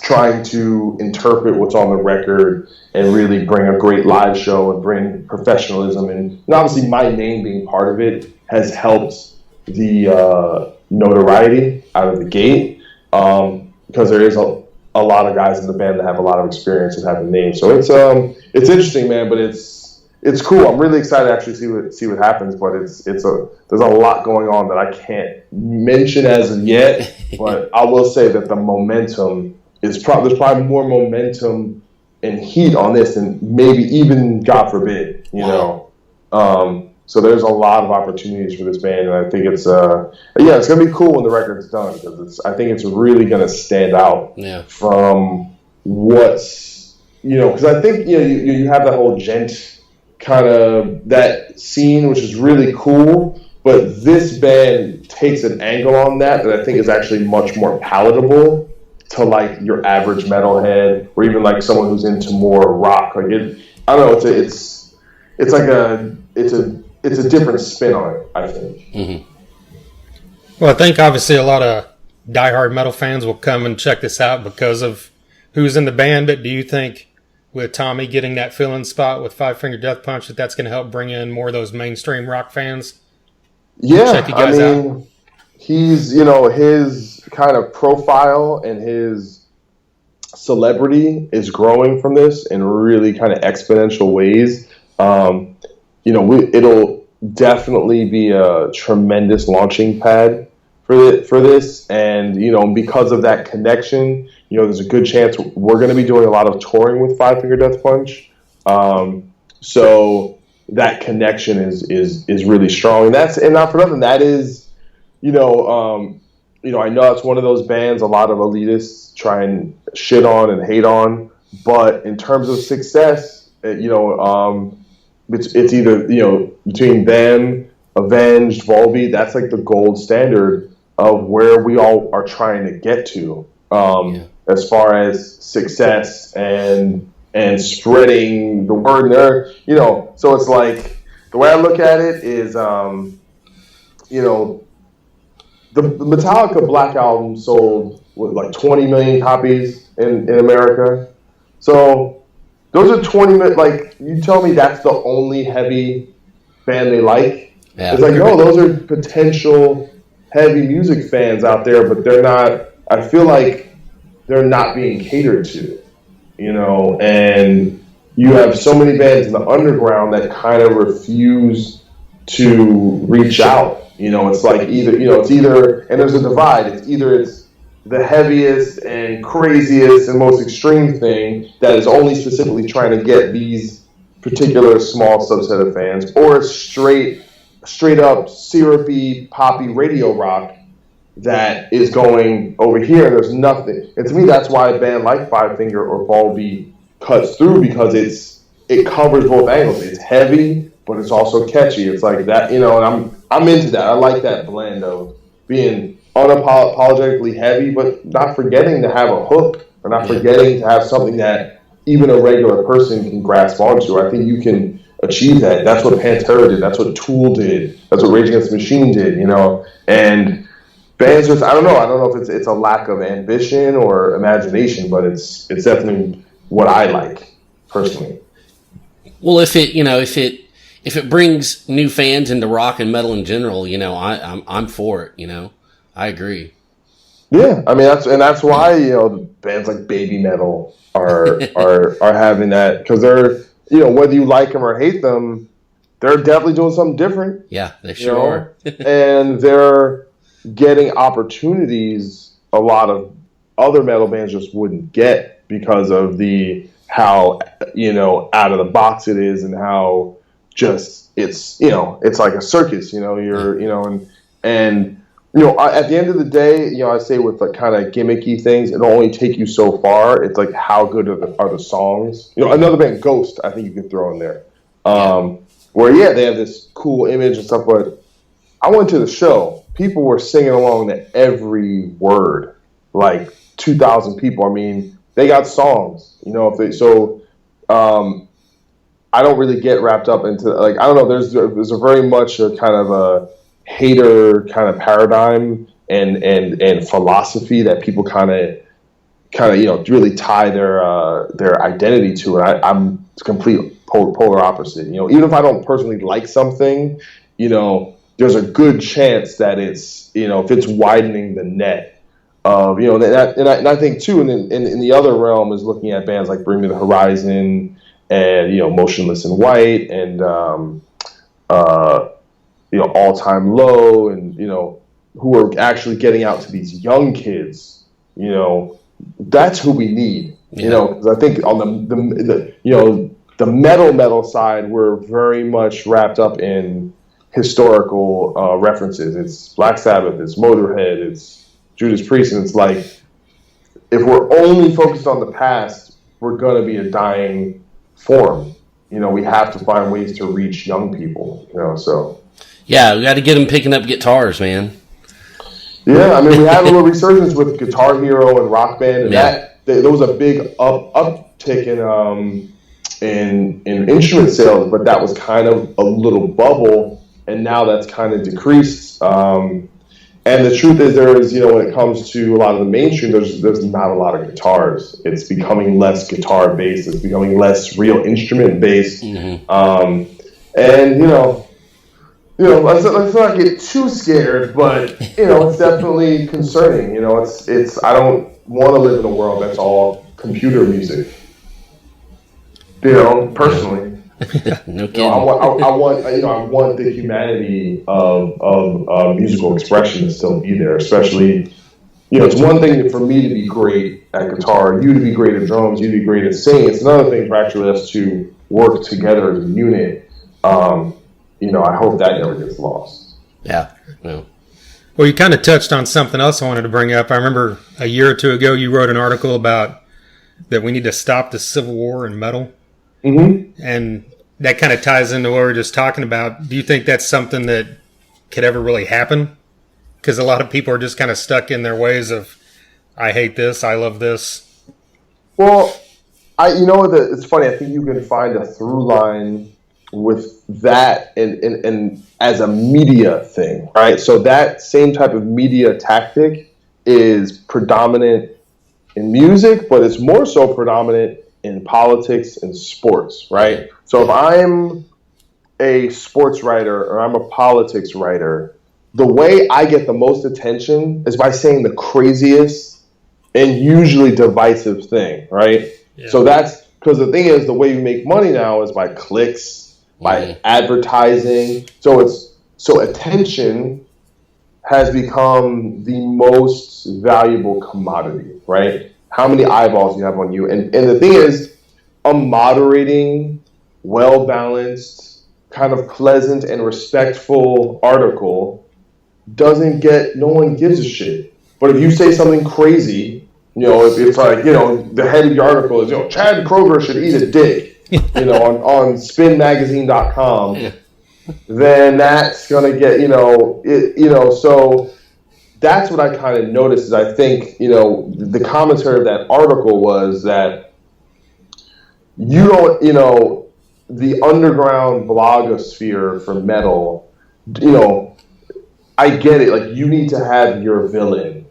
trying to interpret what's on the record and really bring a great live show and bring professionalism. And obviously my name being part of it has helped the notoriety out of the gate, because there is a lot of guys in the band that have a lot of experience and have a name. So it's interesting, man, but it's cool. I'm really excited to actually see what happens, but there's a lot going on that I can't mention as of yet. But I will say that the momentum there's probably more momentum and heat on this than maybe even, God forbid, So there's a lot of opportunities for this band, and I think it's gonna be cool when the record's done, because I think it's really gonna stand out from what's because I think you have that whole gent kind of that scene, which is really cool, but this band takes an angle on that I think is actually much more palatable to like your average metalhead, or even like someone who's into more rock. Like I don't know, it's a different spin on it, I think. Mm-hmm. Well, I think obviously a lot of diehard metal fans will come and check this out because of who's in the band. But do you think with Tommy getting that fill-in spot with Five Finger Death Punch that's going to help bring in more of those mainstream rock fans? Yeah, check you guys out? He's his kind of profile and his celebrity is growing from this in really kind of exponential ways. It'll definitely be a tremendous launching pad for this, and because of that connection, there's a good chance we're going to be doing a lot of touring with Five Finger Death Punch. So that connection is really strong, and not for nothing. That is, I know it's one of those bands a lot of elitists try and shit on and hate on, but in terms of success, it's either between them, Avenged, Volbeat. That's like the gold standard of where we all are trying to get to, as far as success and spreading the word there. So it's like the way I look at it is, the Metallica Black Album sold like 20 million copies in America. So those are 20 million. Like, you tell me that's the only heavy band they like? Yeah. It's like, no, those are potential heavy music fans out there, but they're not. I feel like they're not being catered to, and you have so many bands in the underground that kind of refuse to reach out. It's like either, and there's a divide. It's the heaviest and craziest and most extreme thing that is only specifically trying to get these particular small subset of fans, or it's straight up syrupy, poppy radio rock that is going over here, and there's nothing. And to me, that's why a band like Five Finger or Volbeat cuts through, because it covers both angles. It's heavy, but it's also catchy. It's like that, and I'm into that. I like that blend of being unapologetically heavy, but not forgetting to have a hook or not forgetting to have something that even a regular person can grasp onto. I think you can achieve that. That's what Pantera did. That's what Tool did. That's what Rage Against the Machine did, you know? And bands just, I don't know if it's a lack of ambition or imagination, but it's definitely what I like personally. Well, if it brings new fans into rock and metal in general, you know, I'm for it, you know. I agree. Yeah, I mean that's why, you know, bands like Baby Metal are having that, because they're, you know, whether you like them or hate them, they're definitely doing something different. Yeah, they sure are. And they're getting opportunities a lot of other metal bands just wouldn't get because of how, you know, out of the box it is, and how just it's, you know, it's like a circus, you know, you know, and you know, at the end of the day, you know, I say with the kind of gimmicky things, it'll only take you so far. It's like, how good are the songs? You know, another band, Ghost, I think you can throw in there. Where, they have this cool image and stuff, but I went to the show. People were singing along to every word, like 2,000 people. I mean, they got songs, you know. I don't really get wrapped up into, like, I don't know. There's a very much a kind of a hater kind of paradigm and philosophy that people kind of you know really tie their identity to, and I'm complete polar opposite. You know, even if I don't personally like something, you know, there's a good chance that it's, you know, if it's widening the net of, you know, that, and I think too, in the other realm is looking at bands like Bring Me the Horizon and, you know, Motionless in White and you know, All Time Low, and, you know, who are actually getting out to these young kids. You know, that's who we need. You know, because I think on the you know, the metal side, we're very much wrapped up in historical references. It's Black Sabbath, it's Motorhead, it's Judas Priest, and it's like, if we're only focused on the past, we're gonna be a dying form. You know, we have to find ways to reach young people. You know, so. Yeah, we got to get them picking up guitars, man. Yeah, I mean, we had a little resurgence with Guitar Hero and Rock Band, and there was a big uptick in instrument sales, but that was kind of a little bubble, and now that's kind of decreased. And the truth is, there is, you know, when it comes to a lot of the mainstream, there's not a lot of guitars. It's becoming less guitar based. It's becoming less real instrument based. And you know, let's not get too scared, but, you know, it's definitely concerning. You know, it's I don't want to live in a world that's all computer music. You know, personally. No kidding. You know, I want the humanity of musical expression to still be there, especially, you know, it's one thing for me to be great at guitar, you to be great at drums, you to be great at singing. It's another thing for actually us to work together as a unit. You know, I hope that never gets lost. Yeah. No. Well, you kind of touched on something else I wanted to bring up. I remember a year or two ago you wrote an article about that we need to stop the Civil War in metal. Mm-hmm. And that kind of ties into what we were just talking about. Do you think that's something that could ever really happen? Because a lot of people are just kind of stuck in their ways of, I hate this, I love this. Well, it's funny. I think you can find a through line with that and as a media thing, right? So that same type of media tactic is predominant in music, but it's more so predominant in politics and sports, right? So if I'm a sports writer or I'm a politics writer, the way I get the most attention is by saying the craziest and usually divisive thing, right? Yeah. So that's because the thing is, the way you make money now is by clicks, by advertising. So attention has become the most valuable commodity, right? How many eyeballs you have on you. And the thing is, a moderating, well-balanced, kind of pleasant and respectful article no one gives a shit. But if you say something crazy, you know, if it's like, you know, the head of your article is, you know, Chad Kroger should eat a dick, you know, on spinmagazine.com, then that's going to get, so that's what I kind of noticed. Is I think the commentary of that article was that you don't the underground blogosphere for metal. I get it. Like, you need to have your villain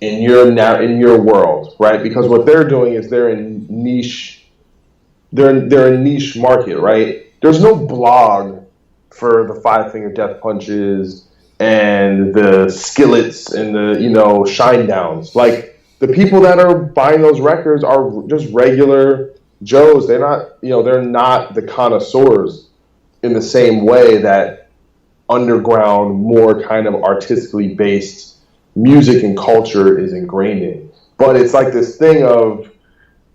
in your world, right? Because what they're doing is they're in niche. They're a niche market, right? There's no blog for the Five Finger Death Punches and the Skillets and the Shine Downs. Like, the people that are buying those records are just regular Joes. They're not they're not the connoisseurs in the same way that underground, more kind of artistically based music and culture is ingrained in. But it's like this thing of,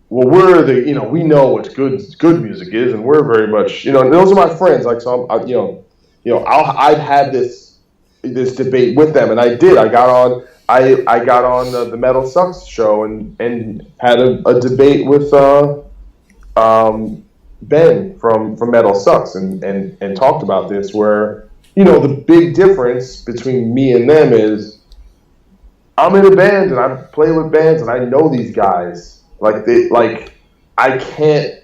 well, we're we know what good music is, and we're very much, those are my friends. Like, so I've had this debate with them, and I did. I got on the Metal Sucks show and had a debate with Ben from Metal Sucks and talked about this, where the big difference between me and them is I'm in a band and I play with bands and I know these guys. I can't,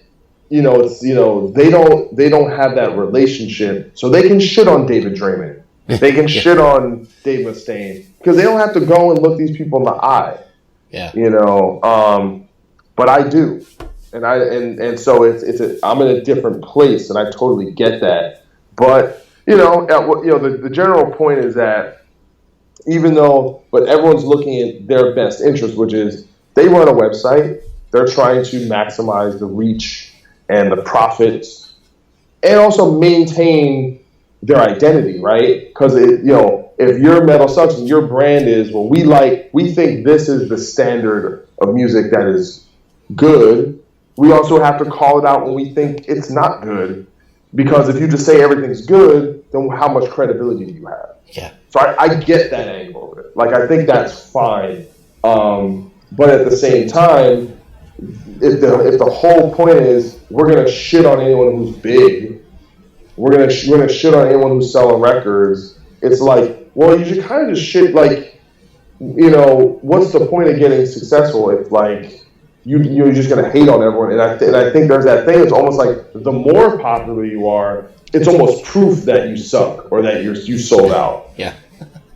they don't have that relationship, so they can shit on David Draymond. They can shit on Dave Mustaine because they don't have to go and look these people in the eye. Yeah. But I do. And so I'm in a different place, and I totally get that. But the general point is that but everyone's looking at their best interest, which is they run a website. They're trying to maximize the reach and the profits, and also maintain their identity, right? Because if your Metal Sucks and your brand is, well, we think this is the standard of music that is good. We also have to call it out when we think it's not good, because if you just say everything's good, then how much credibility do you have? Yeah. So I get that angle of it. Like, I think that's fine. But at the same time, if the whole point is we're gonna shit on anyone who's big, we're gonna shit on anyone who's selling records, it's like, well, you should kind of just shit. Like, what's the point of getting successful if you're just gonna hate on everyone? And I think there's that thing. It's almost like the more popular you are, it's almost proof that you suck or that you sold out. Yeah.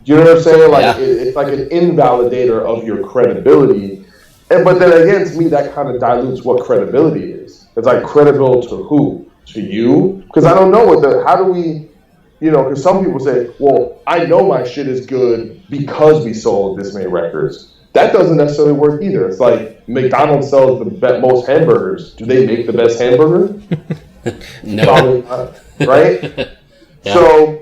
Do you know what I'm saying? Like, yeah. It's like an invalidator of your credibility. But then again, to me, that kind of dilutes what credibility is. It's like, credible to who? To you? Because I don't know how do we, because some people say, well, I know my shit is good because we sold this many records. That doesn't necessarily work either. It's like McDonald's sells the most hamburgers. Do they make the best hamburger? No. Probably not, right? Yeah.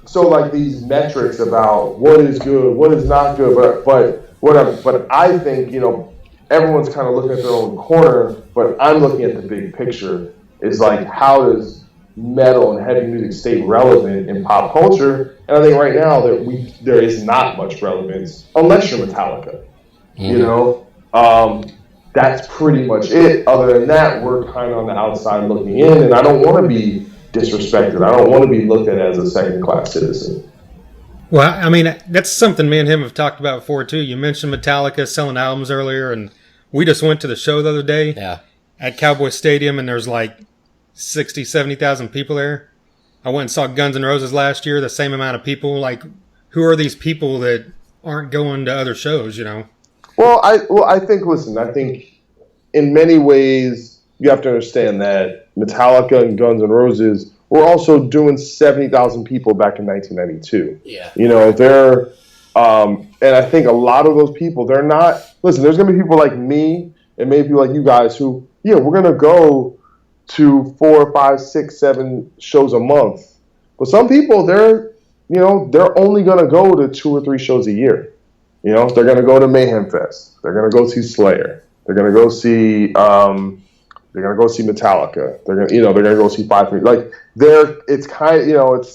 So like these metrics about what is good, what is not good, but I think, everyone's kind of looking at their own corner, but I'm looking at the big picture. It's like, how does metal and heavy music stay relevant in pop culture? And I think right now there is not much relevance unless you're Metallica. Mm-hmm. That's pretty much it. Other than that, we're kind of on the outside looking in, and I don't want to be disrespected. I don't want to be looked at as a second-class citizen. Well, I mean, that's something me and him have talked about before, too. You mentioned Metallica selling albums earlier, and we just went to the show the other day at Cowboy Stadium, and there's like 60, 70,000 people there. I went and saw Guns N' Roses last year, the same amount of people. Like, who are these people that aren't going to other shows, Well, I think in many ways you have to understand that Metallica and Guns N' Roses were also doing 70,000 people back in 1992. Yeah. They're, and I think a lot of those people, they're not, listen, there's going to be people like me and maybe like you guys who, we're going to go to 4, 5, 6, 7 shows a month. But some people, they're only going to go to 2 or 3 shows a year. They're going to go to Mayhem Fest. They're going to go see Slayer. They're going to go see Metallica. They're going to go see Five Finger. Like, it's kind of,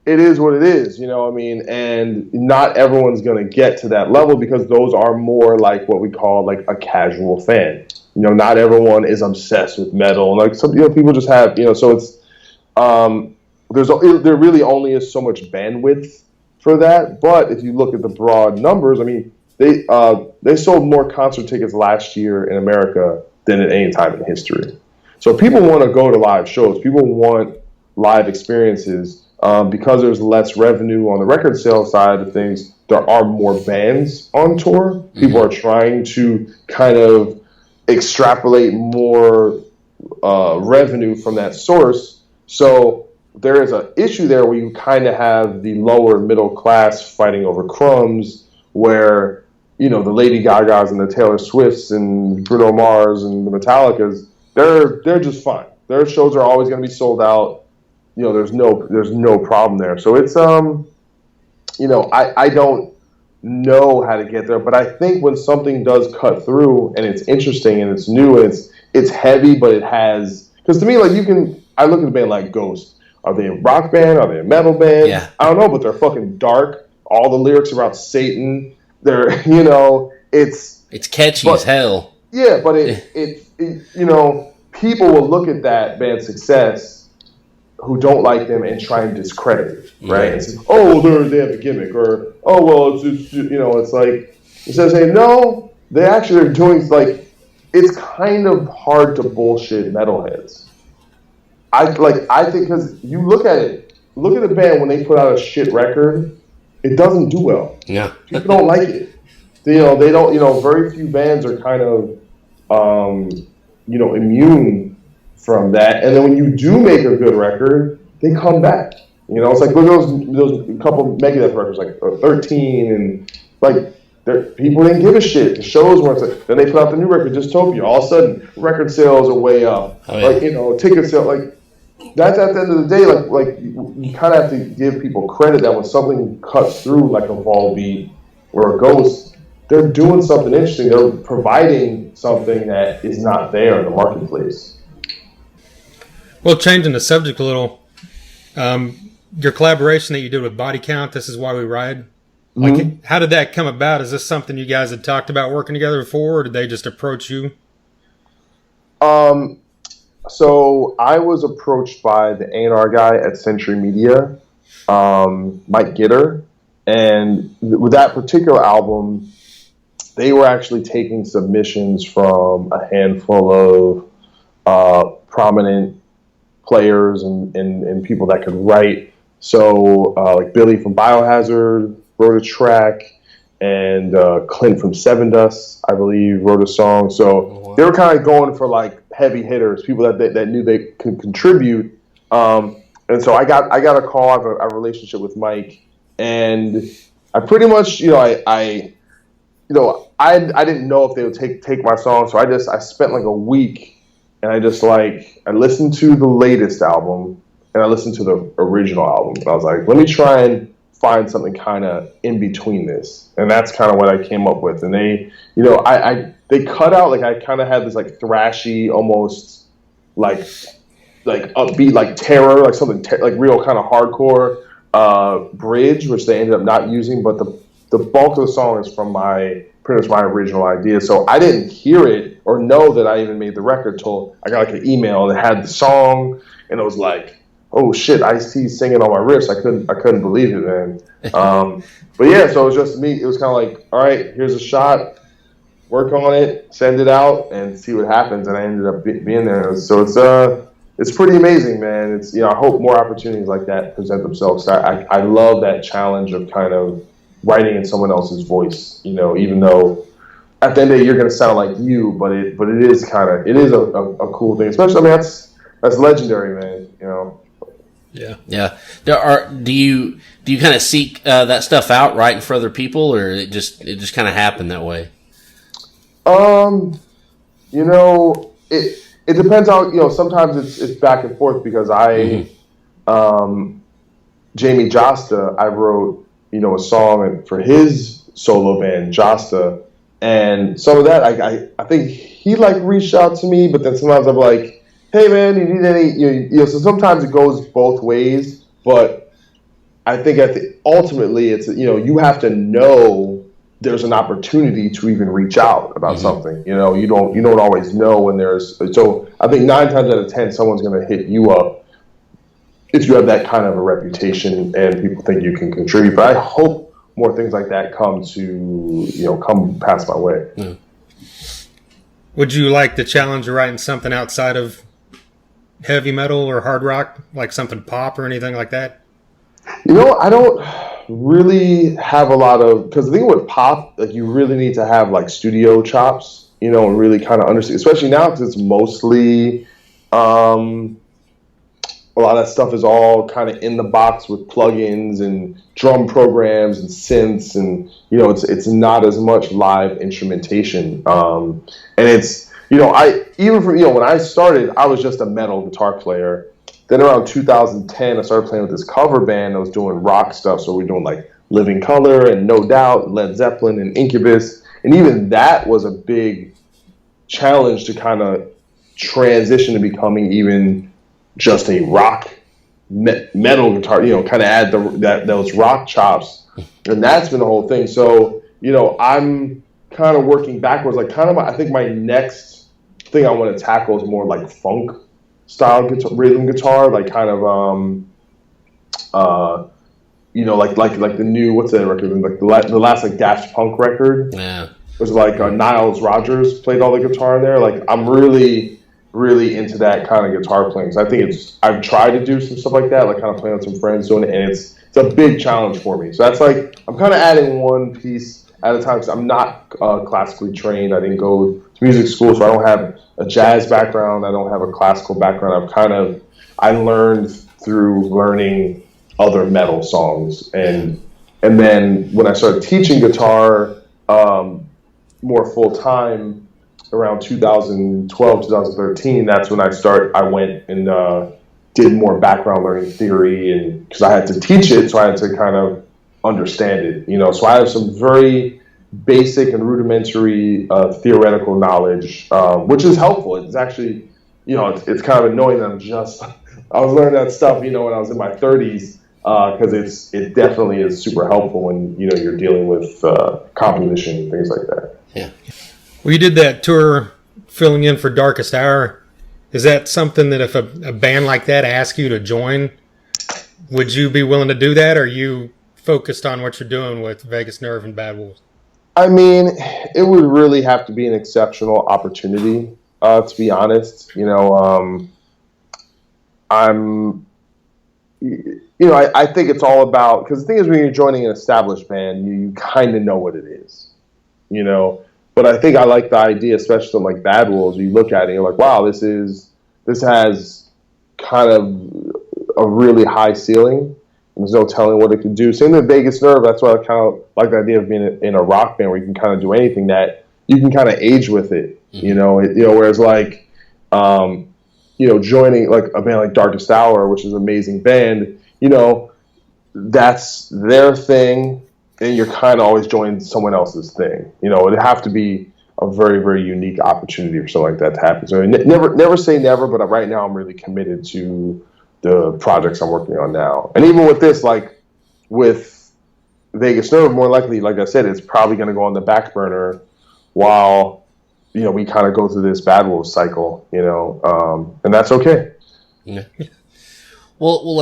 it is what it is, and not everyone's going to get to that level because those are more like what we call like a casual fan. Not everyone is obsessed with metal. Like, some people just have, so it's there really only is so much bandwidth for that. But if you look at the broad numbers, I mean, they sold more concert tickets last year in America than at any time in history. So people want to go to live shows. People want live experiences. Because there's less revenue on the record sales side of things, there are more bands on tour. People are trying to kind of extrapolate more revenue from that source. So there is an issue there where you kind of have the lower middle class fighting over crumbs, where, you know, the Lady Gagas and the Taylor Swifts and Bruno Mars and the Metallicas, they're just fine. Their shows are always going to be sold out. You know, there's no problem there. So it's you know, I don't know how to get there, but I think when something does cut through and it's interesting and it's new and it's heavy, but it has, because to me, like, I look at a band like Ghost. Are they a rock band? Are they a metal band? Yeah. I don't know, but they're fucking dark. All the lyrics are about Satan. They're, you know, it's catchy as hell. Yeah, but it you know, people will look at that band's success who don't like them and try and discredit it, right? And say, oh, they have a gimmick, or oh, well, it's you know, it's like, instead of saying no, they actually are doing, like, it's kind of hard to bullshit metalheads. I think, because you look at a band when they put out a shit record, it doesn't do well. Yeah, people don't like it. They don't. You know, very few bands are kind of, you know, immune from that. And then when you do make a good record, they come back. You know, it's like, look at those couple Megadeth records, like 13, and like, people didn't give a shit. The shows weren't. Like, then they put out the new record, Dystopia. All of a sudden, record sales are way up. Oh, yeah. Like, you know, ticket sales, like, that's at the end of the day. Like you kind of have to give people credit that when something cuts through, like a Volbeat or a Ghost, they're doing something interesting. They're providing something that is not there in the marketplace. Well, changing the subject a little, your collaboration that you did with Bodycount, This Is Why We Ride, like, how did that come about? Is this something you guys had talked about working together before, or did they just approach you? So I was approached by the A&R guy at Century Media, Mike Gitter, and with that particular album, they were actually taking submissions from a handful of prominent players and people that could write. So like Billy from Biohazard wrote a track, and Clint from Seven Dust, I believe, wrote a song. So they were kind of going for like heavy hitters, people that knew they could contribute. And so I got a call. I have a relationship with Mike, and I pretty much, you know, I didn't know if they would take my song, so I spent like a week. And I listened to the latest album, and I listened to the original album. And I was like, let me try and find something kind of in between this. And that's kind of what I came up with. And they, you know, they cut out, like, I kind of had this like thrashy, almost like upbeat, like terror, like something like real kind of hardcore bridge, which they ended up not using. But the bulk of the song is from pretty much my original idea. So I didn't hear it or know that I even made the record till I got like an email that had the song, and it was like, oh shit, Ice-T singing on my wrist. I couldn't believe it, man. But yeah, so it was just me. It was kind of like, all right, here's a shot, work on it, send it out, and see what happens. And I ended up being there. So it's pretty amazing, man. It's, you know, I hope more opportunities like that present themselves. I love that challenge of kind of writing in someone else's voice, you know, even though at the end of the day you're going to sound like you, but it is a cool thing. Especially, I mean, that's legendary, man, you know. Yeah. Do you kind of seek that stuff out, writing for other people, or it just kind of happened that way? You know, it depends on, you know, sometimes it's back and forth, because Jamie Josta, I wrote, you know, a song for his solo band, Josta, and some of that, I think he like reached out to me, but then sometimes I'm like, hey man, you need any, you know, so sometimes it goes both ways, but I think ultimately it's, you know, you have to know there's an opportunity to even reach out about something, you know, you don't always know when so I think 9 times out of 10, someone's going to hit you up if you have that kind of a reputation and people think you can contribute. But I hope more things like that come past my way. Yeah. Would you like the challenge of writing something outside of heavy metal or hard rock, like something pop or anything like that? I don't really have a lot of, because the thing with pop, like you really need to have like studio chops, and really kind of understand, especially now because it's mostly a lot of that stuff is all kind of in the box with plugins and drum programs and synths, and it's not as much live instrumentation. And it's I even for when I started, I was just a metal guitar player. Then around 2010, I started playing with this cover band that was doing rock stuff. So we're doing like Living Colour and No Doubt, Led Zeppelin and Incubus, and even that was a big challenge to kind of transition to becoming even just a rock metal guitar, kind of add those rock chops, and that's been the whole thing. So I'm kind of working backwards. Like I think my next thing I want to tackle is more like funk style rhythm guitar, like kind of like the new, what's that record? Like the last like Daft Punk record. Yeah, it was like Niles Rodgers played all the guitar there. Like I'm really into that kind of guitar playing. So I think I've tried to do some stuff like that, like kind of playing with some friends doing it, and it's a big challenge for me. So that's like, I'm kind of adding one piece at a time, because I'm not classically trained. I didn't go to music school, so I don't have a jazz background. I don't have a classical background. I learned through learning other metal songs, and then when I started teaching guitar more full time, around 2012, 2013, that's when I went and did more background learning theory, and because I had to teach it, so I had to kind of understand it, so I have some very basic and rudimentary theoretical knowledge, which is helpful. It's actually, it's kind of annoying that I was learning that stuff, when I was in my 30s, because it definitely is super helpful when, you're dealing with composition and things like that. Yeah. Well, you did that tour filling in for Darkest Hour. Is that something that if a band like that asks you to join, would you be willing to do that? Or are you focused on what you're doing with Vegas Nerve and Bad Wolves? I mean, it would really have to be an exceptional opportunity, to be honest. I think it's all about, because the thing is, when you're joining an established band, you kind of know what it is, But I think I like the idea, especially something like Bad Wolves. You look at it, and you're like, wow, this has kind of a really high ceiling. There's no telling what it could do. Same with Vegas Nerve. That's why I kind of like the idea of being in a rock band where you can kind of do anything, that you can kind of age with it. Whereas like, joining like a band like Darkest Hour, which is an amazing band, that's their thing. And you're kind of always joining someone else's thing. It'd have to be a very, very unique opportunity for something like that to happen. So never say never, but right now I'm really committed to the projects I'm working on now. And even with this, like with Vegas Nerve, more likely, like I said, it's probably going to go on the back burner while, we kind of go through this Bad Wolves cycle, and that's okay. Yeah. Well,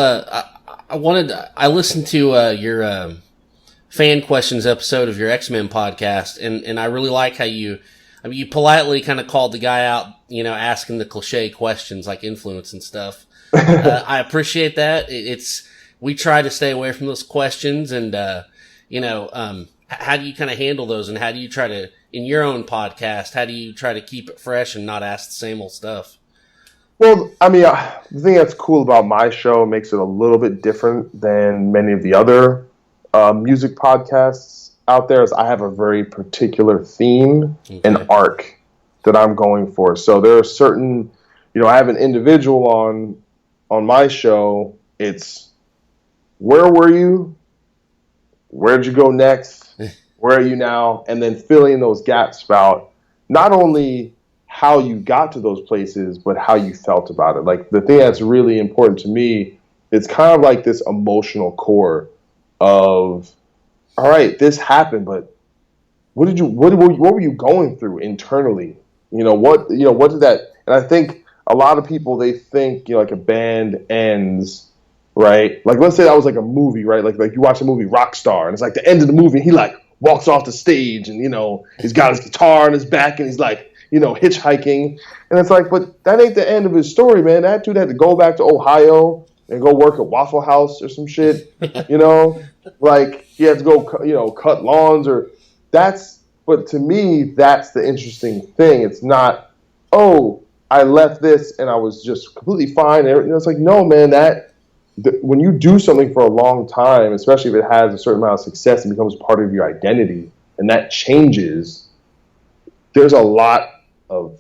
I listened to your fan questions episode of your X-Men podcast, and I really like how you politely kind of called the guy out, asking the cliche questions like influence and stuff. I appreciate that. We try to stay away from those questions, and how do you kind of handle those, and how do you try to, in your own podcast, how do you try to keep it fresh and not ask the same old stuff? Well, I mean, the thing that's cool about my show makes it a little bit different than many of the other music podcasts out there, is I have a very particular theme and arc that I'm going for. So there are certain, I have an individual on my show. It's, where were you? Where'd you go next? Where are you now? And then filling those gaps about not only how you got to those places, but how you felt about it. Like the thing that's really important to me, it's kind of like this emotional core of, all right, this happened, but what were you going through internally? What did that, and I think a lot of people, they think, like a band ends right? Like, let's say that was like a movie, right? Like you watch the movie Rockstar, and it's like the end of the movie, and he like walks off the stage, and he's got his guitar on his back, and he's like hitchhiking, and it's like, but that ain't the end of his story, man. That dude had to go back to Ohio and go work at Waffle House or some shit, like he had to go, cut lawns or that's. But to me, that's the interesting thing. It's not, oh, I left this and I was just completely fine. It's like, no, man, when you do something for a long time, especially if it has a certain amount of success and becomes part of your identity, and that changes, there's a lot of,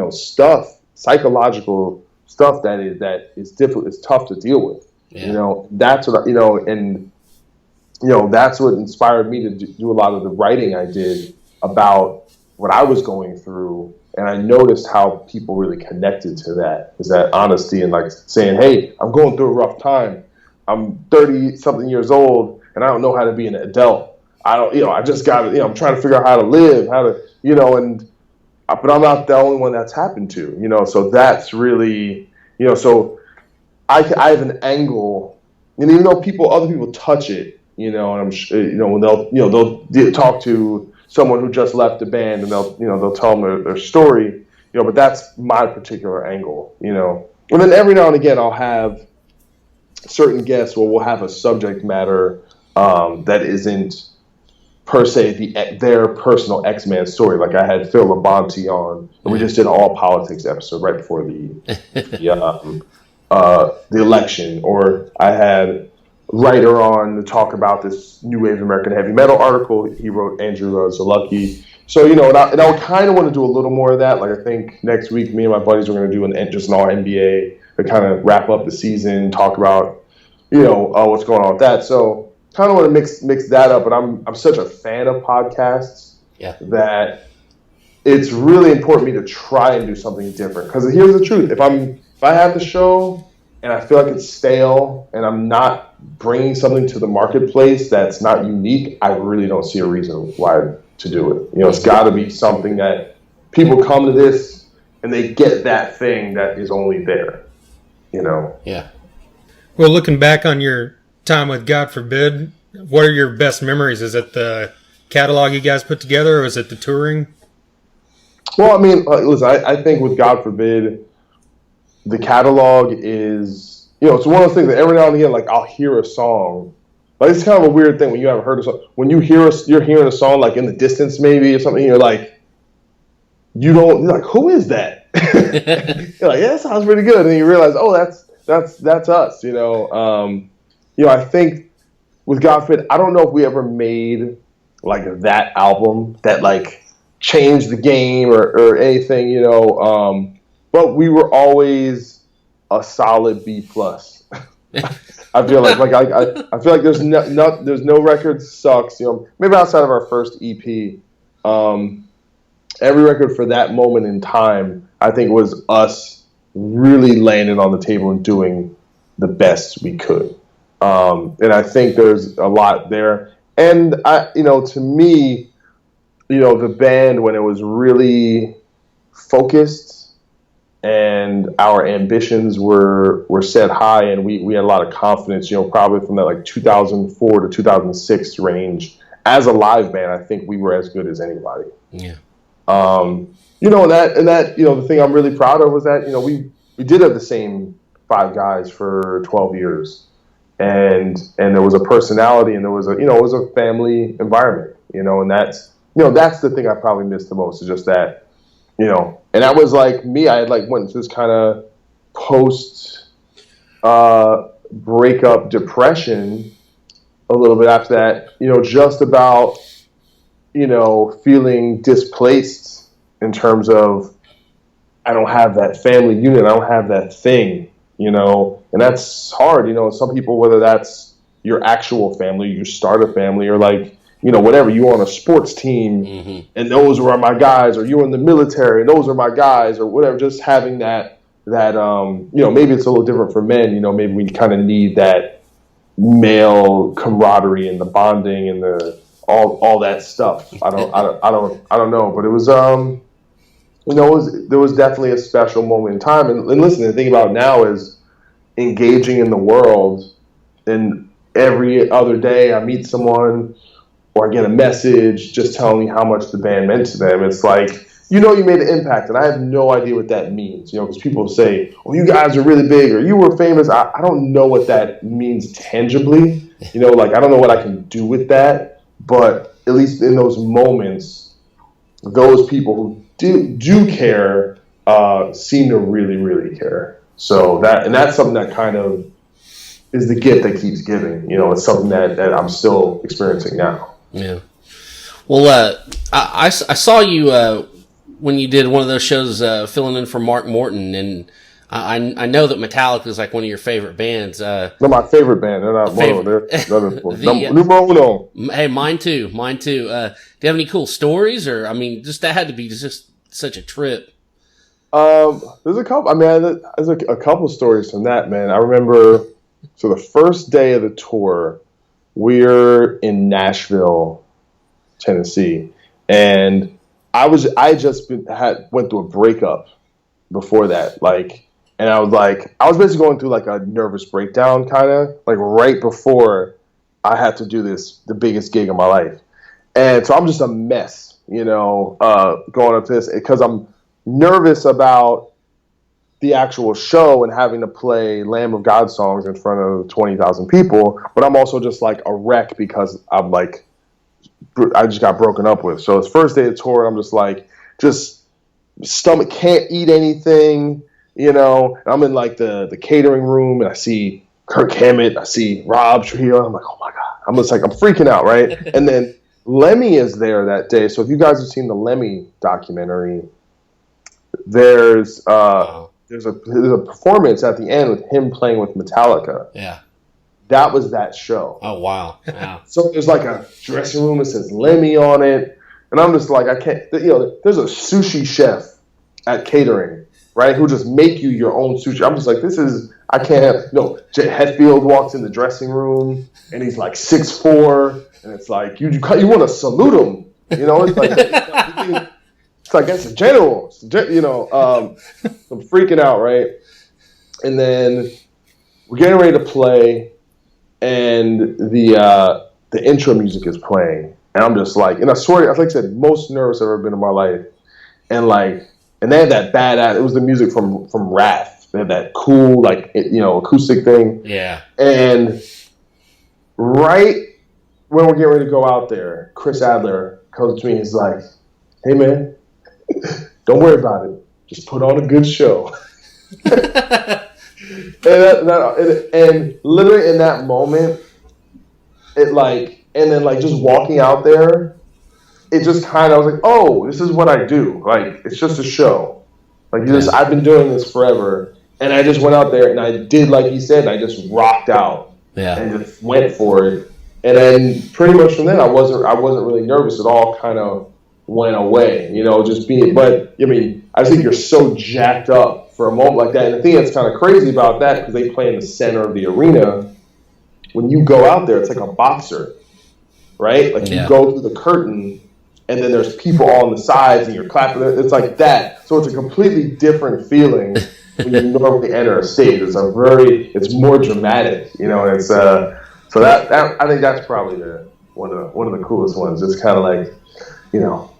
stuff, psychological stuff that is difficult, it's tough to deal with. Yeah. That's what, and that's what inspired me to do a lot of the writing I did about what I was going through. And I noticed how people really connected to that, is that honesty and like saying, hey, I'm going through a rough time. I'm 30 something years old and I don't know how to be an adult. I just got to, I'm trying to figure out how to live, but I'm not the only one that's happened to, so that's really, so I have an angle, and even though other people touch it, and I'm when they'll talk to someone who just left the band and they'll tell them their story, but that's my particular angle, and then every now and again I'll have certain guests where we'll have a subject matter that isn't per se their personal X-Man story. Like I had Phil Labonte on, and we just did an all politics episode right before the election, or I had writer on to talk about this new wave American heavy metal article he wrote, Andrew Zalucky. So and I kind of want to do a little more of that. Like I think next week me and my buddies are going to do just an all NBA to kind of wrap up the season, talk about what's going on with that. So kind of want to mix that up. But I'm such a fan of podcasts that it's really important to me to try and do something different. Because here's the truth: if I have the show and I feel like it's stale and I'm not bringing something to the marketplace that's not unique, I really don't see a reason why to do it. It's got to be something that people come to this and they get that thing that is only there. Yeah. Well, looking back on your time with God Forbid, what are your best memories? Is it the catalog you guys put together, or is it the touring? Well, I mean, listen, I think with God Forbid, the catalog is, it's one of those things that every now and again, like I'll hear a song. Like it's kind of a weird thing when you haven't heard a song. When you're hearing a song like in the distance maybe or something, you're like, you're like, who is that? You're like, yeah, that sounds pretty good. And then you realize, oh, that's us. I think with God Forbid, I don't know if we ever made like that album that like changed the game or anything, but we were always a solid B+. I feel like I feel like there's no record sucks. Maybe outside of our first EP, every record for that moment in time, I think was us really laying it on the table and doing the best we could. And I think there's a lot there. And to me, the band, when it was really focused and our ambitions were set high and we had a lot of confidence, probably from that like 2004 to 2006 range, as a live band, I think we were as good as anybody. Yeah. And that, the thing I'm really proud of was that, we did have the same 5 guys for 12 years. And there was a personality and there was it was a family environment, and that's the thing I probably missed the most, is just that, and that was like me, I had like went into this kind of post breakup depression a little bit after that, just about, feeling displaced in terms of, I don't have that family unit, I don't have that thing, and that's hard, some people, whether that's your actual family, you start a family, or like, whatever, you're on a sports team and those were my guys, or you're in the military and those are my guys, or whatever, just having that maybe it's a little different for men, maybe we kind of need that male camaraderie and the bonding and the all that stuff. I don't know, but it was there was definitely a special moment in time. And listen, the thing about it now is, engaging in the world, and every other day I meet someone or I get a message just telling me how much the band meant to them. It's like, you made an impact, and I have no idea what that means, because people say, oh, you guys are really big, or you were famous. I don't know what that means tangibly. I don't know what I can do with that, but at least in those moments, those people who do care seem to really, really care. So that's something that kind of is the gift that keeps giving. It's something that I'm still experiencing now. Yeah. Well, I saw you when you did one of those shows filling in for Mark Morton, and I know that Metallica is like one of your favorite bands. They're my favorite band. They're not one. They're numero uno. Hey, mine too. Do you have any cool stories, or just that had to be just such a trip? There's a couple. There's a couple stories from that, man. I remember. So the first day of the tour, we're in Nashville, Tennessee, and I went through a breakup before that, and I was basically going through like a nervous breakdown, kind of like right before I had to do the biggest gig of my life, and so I'm just a mess, going up to this because I'm nervous about the actual show and having to play Lamb of God songs in front of 20,000 people, but I'm also just like a wreck because I just got broken up with. So it's first day of tour, I'm just stomach, can't eat anything, and I'm in like the catering room, and I see Kirk Hammett, I see Rob Trujillo, I'm like, oh my God, I'm freaking out, right? And then Lemmy is there that day. So if you guys have seen the Lemmy documentary, there's a performance at the end with him playing with Metallica. Yeah. That was that show. Oh, wow. Yeah. So there's like a dressing room that says Lemmy on it. And I'm just like, I can't, there's a sushi chef at catering, right, who just make you your own sushi. I'm just like, I can't have, Jet Hetfield walks in the dressing room and he's like 6'4", and it's like, you want to salute him. It's like, it's like, that's a general, I'm freaking out, right? And then we're getting ready to play, and the intro music is playing, and I'm just like, and I swear, like I said, most nervous I've ever been in my life, and they had that badass. It was the music from Wrath. They had that cool, acoustic thing. Yeah. And right when we're getting ready to go out there, Chris Adler comes to me. He's like, "Hey, man, don't worry about it. Just put on a good show." and literally in that moment, and then just walking out there, it just kind of, I was like, oh, this is what I do. It's just a show. I've been doing this forever. And I just went out there and I did like he said, and I just rocked out. Yeah. And just went for it. And then pretty much from then I wasn't really nervous at all, kind of went away, just being, but I think you're so jacked up for a moment like that. And the thing that's kind of crazy about that, because they play in the center of the arena, when you go out there, it's like a boxer, right? You go through the curtain, and then there's people all on the sides, and you're clapping. It's like that. So it's a completely different feeling when you normally enter a stage. It's more dramatic, and it's so that I think that's probably one of the coolest ones. It's kind of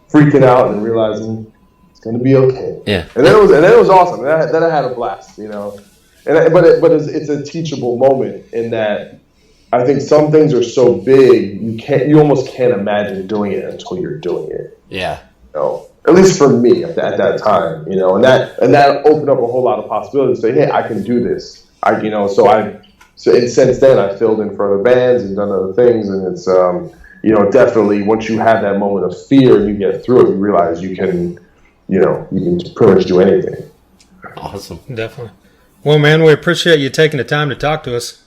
freaking out and realizing it's going to be okay. Yeah. And then it was awesome. Then I had a blast, but it's a teachable moment in that I think some things are so big you almost can't imagine doing it until you're doing it. Yeah. At least for me at that time, and that opened up a whole lot of possibilities. Say, hey, I can do this. And since then I filled in for other bands and done other things, and it's definitely once you have that moment of fear and you get through it, you realize you can pretty much do anything. Awesome. Definitely. Well, man, we appreciate you taking the time to talk to us.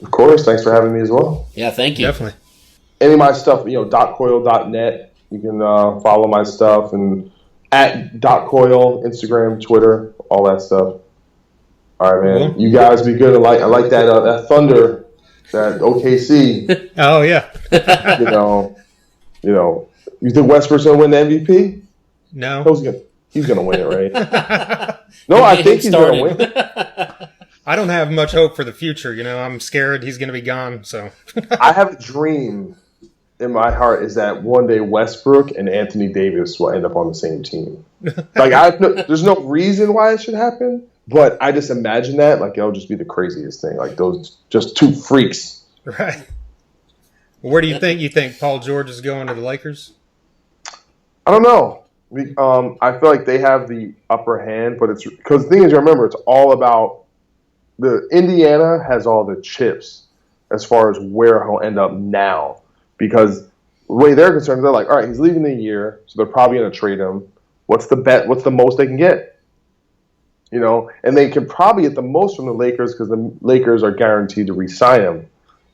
Of course. Thanks for having me as well. Yeah, thank you. Definitely. Any of my stuff, doccoyle.net. You can follow my stuff, and at Doc Coyle, Instagram, Twitter, all that stuff. All right, man. You guys be good. I like that Thunder, that OKC. Oh yeah. You think Westbrook's gonna win the MVP? No. He's gonna win it, right? No, I think he's gonna win. I don't have much hope for the future. I'm scared he's going to be gone. So I have a dream in my heart is that one day Westbrook and Anthony Davis will end up on the same team. There's no reason why it should happen, but I just imagine that it'll just be the craziest thing. Those just two freaks. Right. Where do you think? You think Paul George is going to the Lakers? I don't know. I feel like they have the upper hand, but it's because the thing is, remember, it's all about the Indiana has all the chips as far as where he'll end up now. Because the way they're concerned, they're like, all right, he's leaving the year, so they're probably going to trade him. What's the bet? What's the most they can get? And they can probably get the most from the Lakers because the Lakers are guaranteed to re-sign him.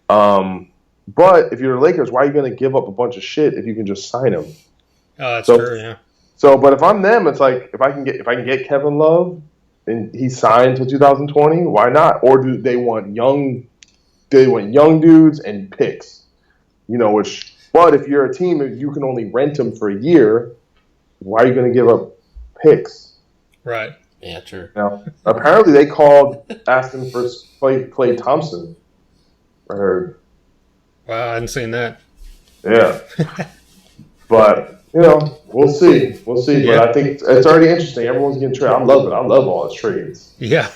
But if you're the Lakers, why are you going to give up a bunch of shit if you can just sign him? Oh, that's true. Yeah. So, but if I'm them, it's like if I can get Kevin Love and he's signed till 2020, why not? Or do they want young dudes and picks? But if you're a team, if you can only rent him for a year, why are you going to give up picks? Right. Yeah, true. Now, apparently they asked him for Klay Thompson. I heard. Wow, I hadn't seen that. Yeah. But, we'll see. We'll see. Yeah. But I think it's already interesting. Everyone's getting traded. I love it. I love all the trades. Yeah.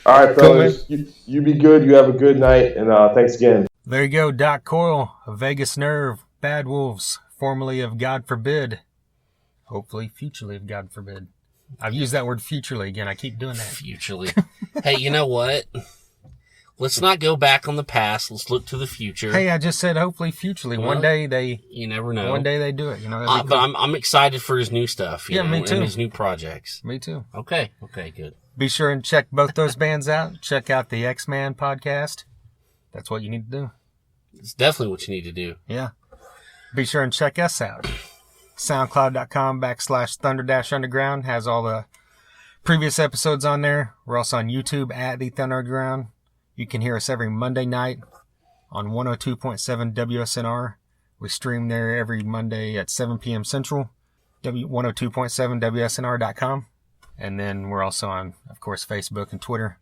All right, fellas. Cool, you be good. You have a good night. And thanks again. There you go. Doc Coyle of Vegas Nerve, Bad Wolves, formerly of God Forbid. Hopefully, futurely of God Forbid. I've used that word futurely again. I keep doing that. Futurely. Hey, you know what? Let's not go back on the past. Let's look to the future. Hey, I just said hopefully futurely. Well, one day you never know. One day they do it. Cool. But I'm excited for his new stuff. Me too. And his new projects. Me too. Okay, good. Be sure and check both those bands out. Check out the X-Man podcast. That's what you need to do. It's definitely what you need to do. Yeah. Be sure and check us out. SoundCloud.com/Thunder-Underground has all the previous episodes on there. We're also on YouTube at The Thunder Underground. You can hear us every Monday night on 102.7 WSNR. We stream there every Monday at 7 p.m. Central, 102.7 WSNR.com. And then we're also on, of course, Facebook and Twitter.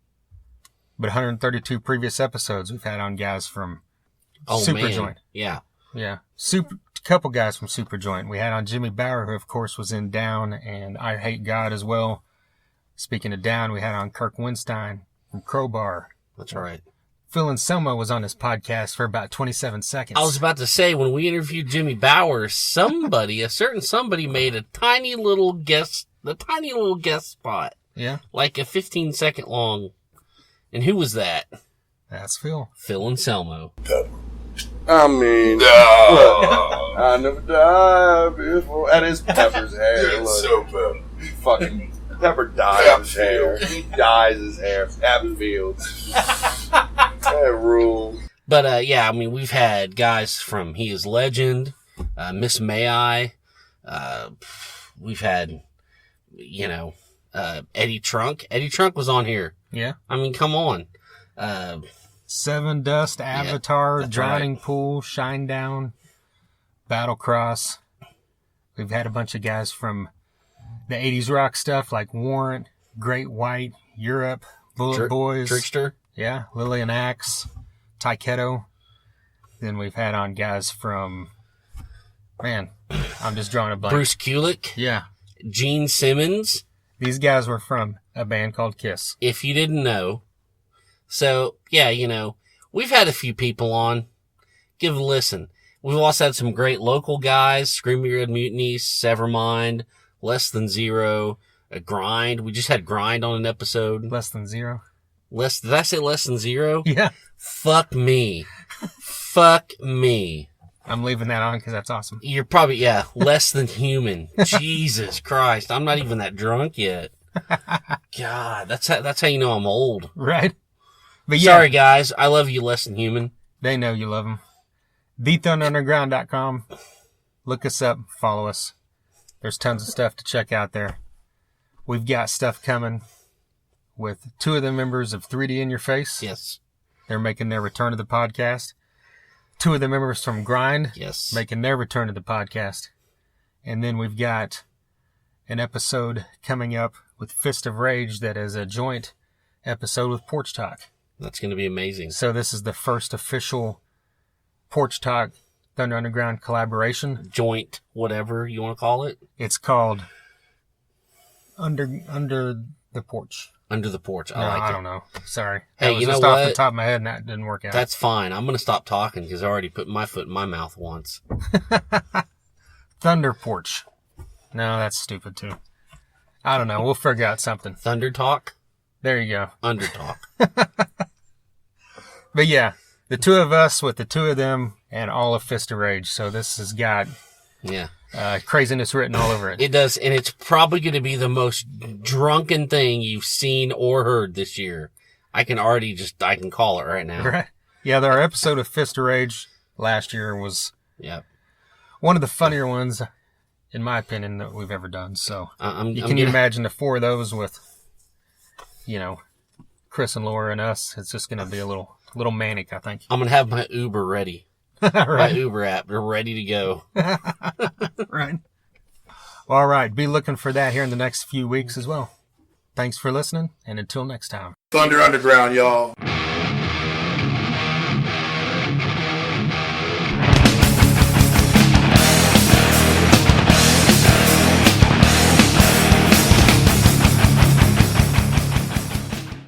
But 132 previous episodes we've had on guys from Superjoint. Yeah. Yeah. Couple guys from Superjoint. We had on Jimmy Bauer, who, of course, was in Down and I Hate God as well. Speaking of Down, we had on Kirk Winstein from Crowbar. That's right. Phil Anselmo was on his podcast for about 27 seconds. I was about to say, when we interviewed Jimmy Bauer, a certain somebody made a tiny little guest spot. Yeah. Like a 15-second long. And who was that? That's Phil. Phil Anselmo. I mean, I never died before. That is Pepper's hair. Yeah, it's so Pepper. Fucking Pepper dyes his hair. He dyes his hair. Applefield. That rule. But, we've had guys from He Is Legend, Miss May I. We've had, Eddie Trunk. Eddie Trunk was on here. Yeah. I mean, come on. Seven Dust, Avatar, Drowning right. Pool, Shinedown, Battlecross. We've had a bunch of guys from the 80s rock stuff like Warrant, Great White, Europe, Bullet Boys. Trickster. Yeah, Lillian Axe, Taiketo. Then we've had on guys from, I'm just drawing a blank. Bruce Kulick. Yeah. Gene Simmons. These guys were from a band called Kiss. If you didn't know. So, we've had a few people on. Give it a listen. We've also had some great local guys. Scream Your Red Mutiny, Severmind, Less Than Zero, Grind. We just had Grind on an episode. Less Than Zero. Did I say Less Than Zero? Yeah. Fuck me. Fuck me. I'm leaving that on because that's awesome. You're probably, Less Than Human. Jesus Christ. I'm not even that drunk yet. God, that's how you know I'm old. Right. But sorry, guys. I love you, Less Than Human. They know you love them. TheThunderUnderground.com. Look us up. Follow us. There's tons of stuff to check out there. We've got stuff coming with two of the members of 3D in Your Face. Yes. They're making their return to the podcast. Two of the members from Grind. Yes. Making their return to the podcast. And then we've got an episode coming up with Fist of Rage that is a joint episode with Porch Talk. That's going to be amazing. So this is the first official Porch Talk Thunder Underground collaboration. Joint, whatever you want to call it. It's called Under the Porch. Under the Porch. I don't know. Sorry. Hey, That was you know just off what? the top of my head, and that didn't work out. That's fine. I'm going to stop talking because I already put my foot in my mouth once. Thunder Porch. No, that's stupid too. I don't know. We'll figure out something. Thunder Talk? There you go. Under Talk. But yeah, the two of us with the two of them and all of Fist of Rage. So this has got Yeah. craziness written all over it. It does, and it's probably going to be the most drunken thing you've seen or heard this year. I can call it right now. Right? Yeah, our episode of Fist of Rage last year was one of the funnier ones, in my opinion, that we've ever done. So you imagine the four of those with, Chris and Laura and us? It's just going to be a little manic, I think. I'm going to have my Uber ready. Right. My Uber app. We're ready to go. Right. All right. Be looking for that here in the next few weeks as well. Thanks for listening, and until next time. Thunder Underground, y'all.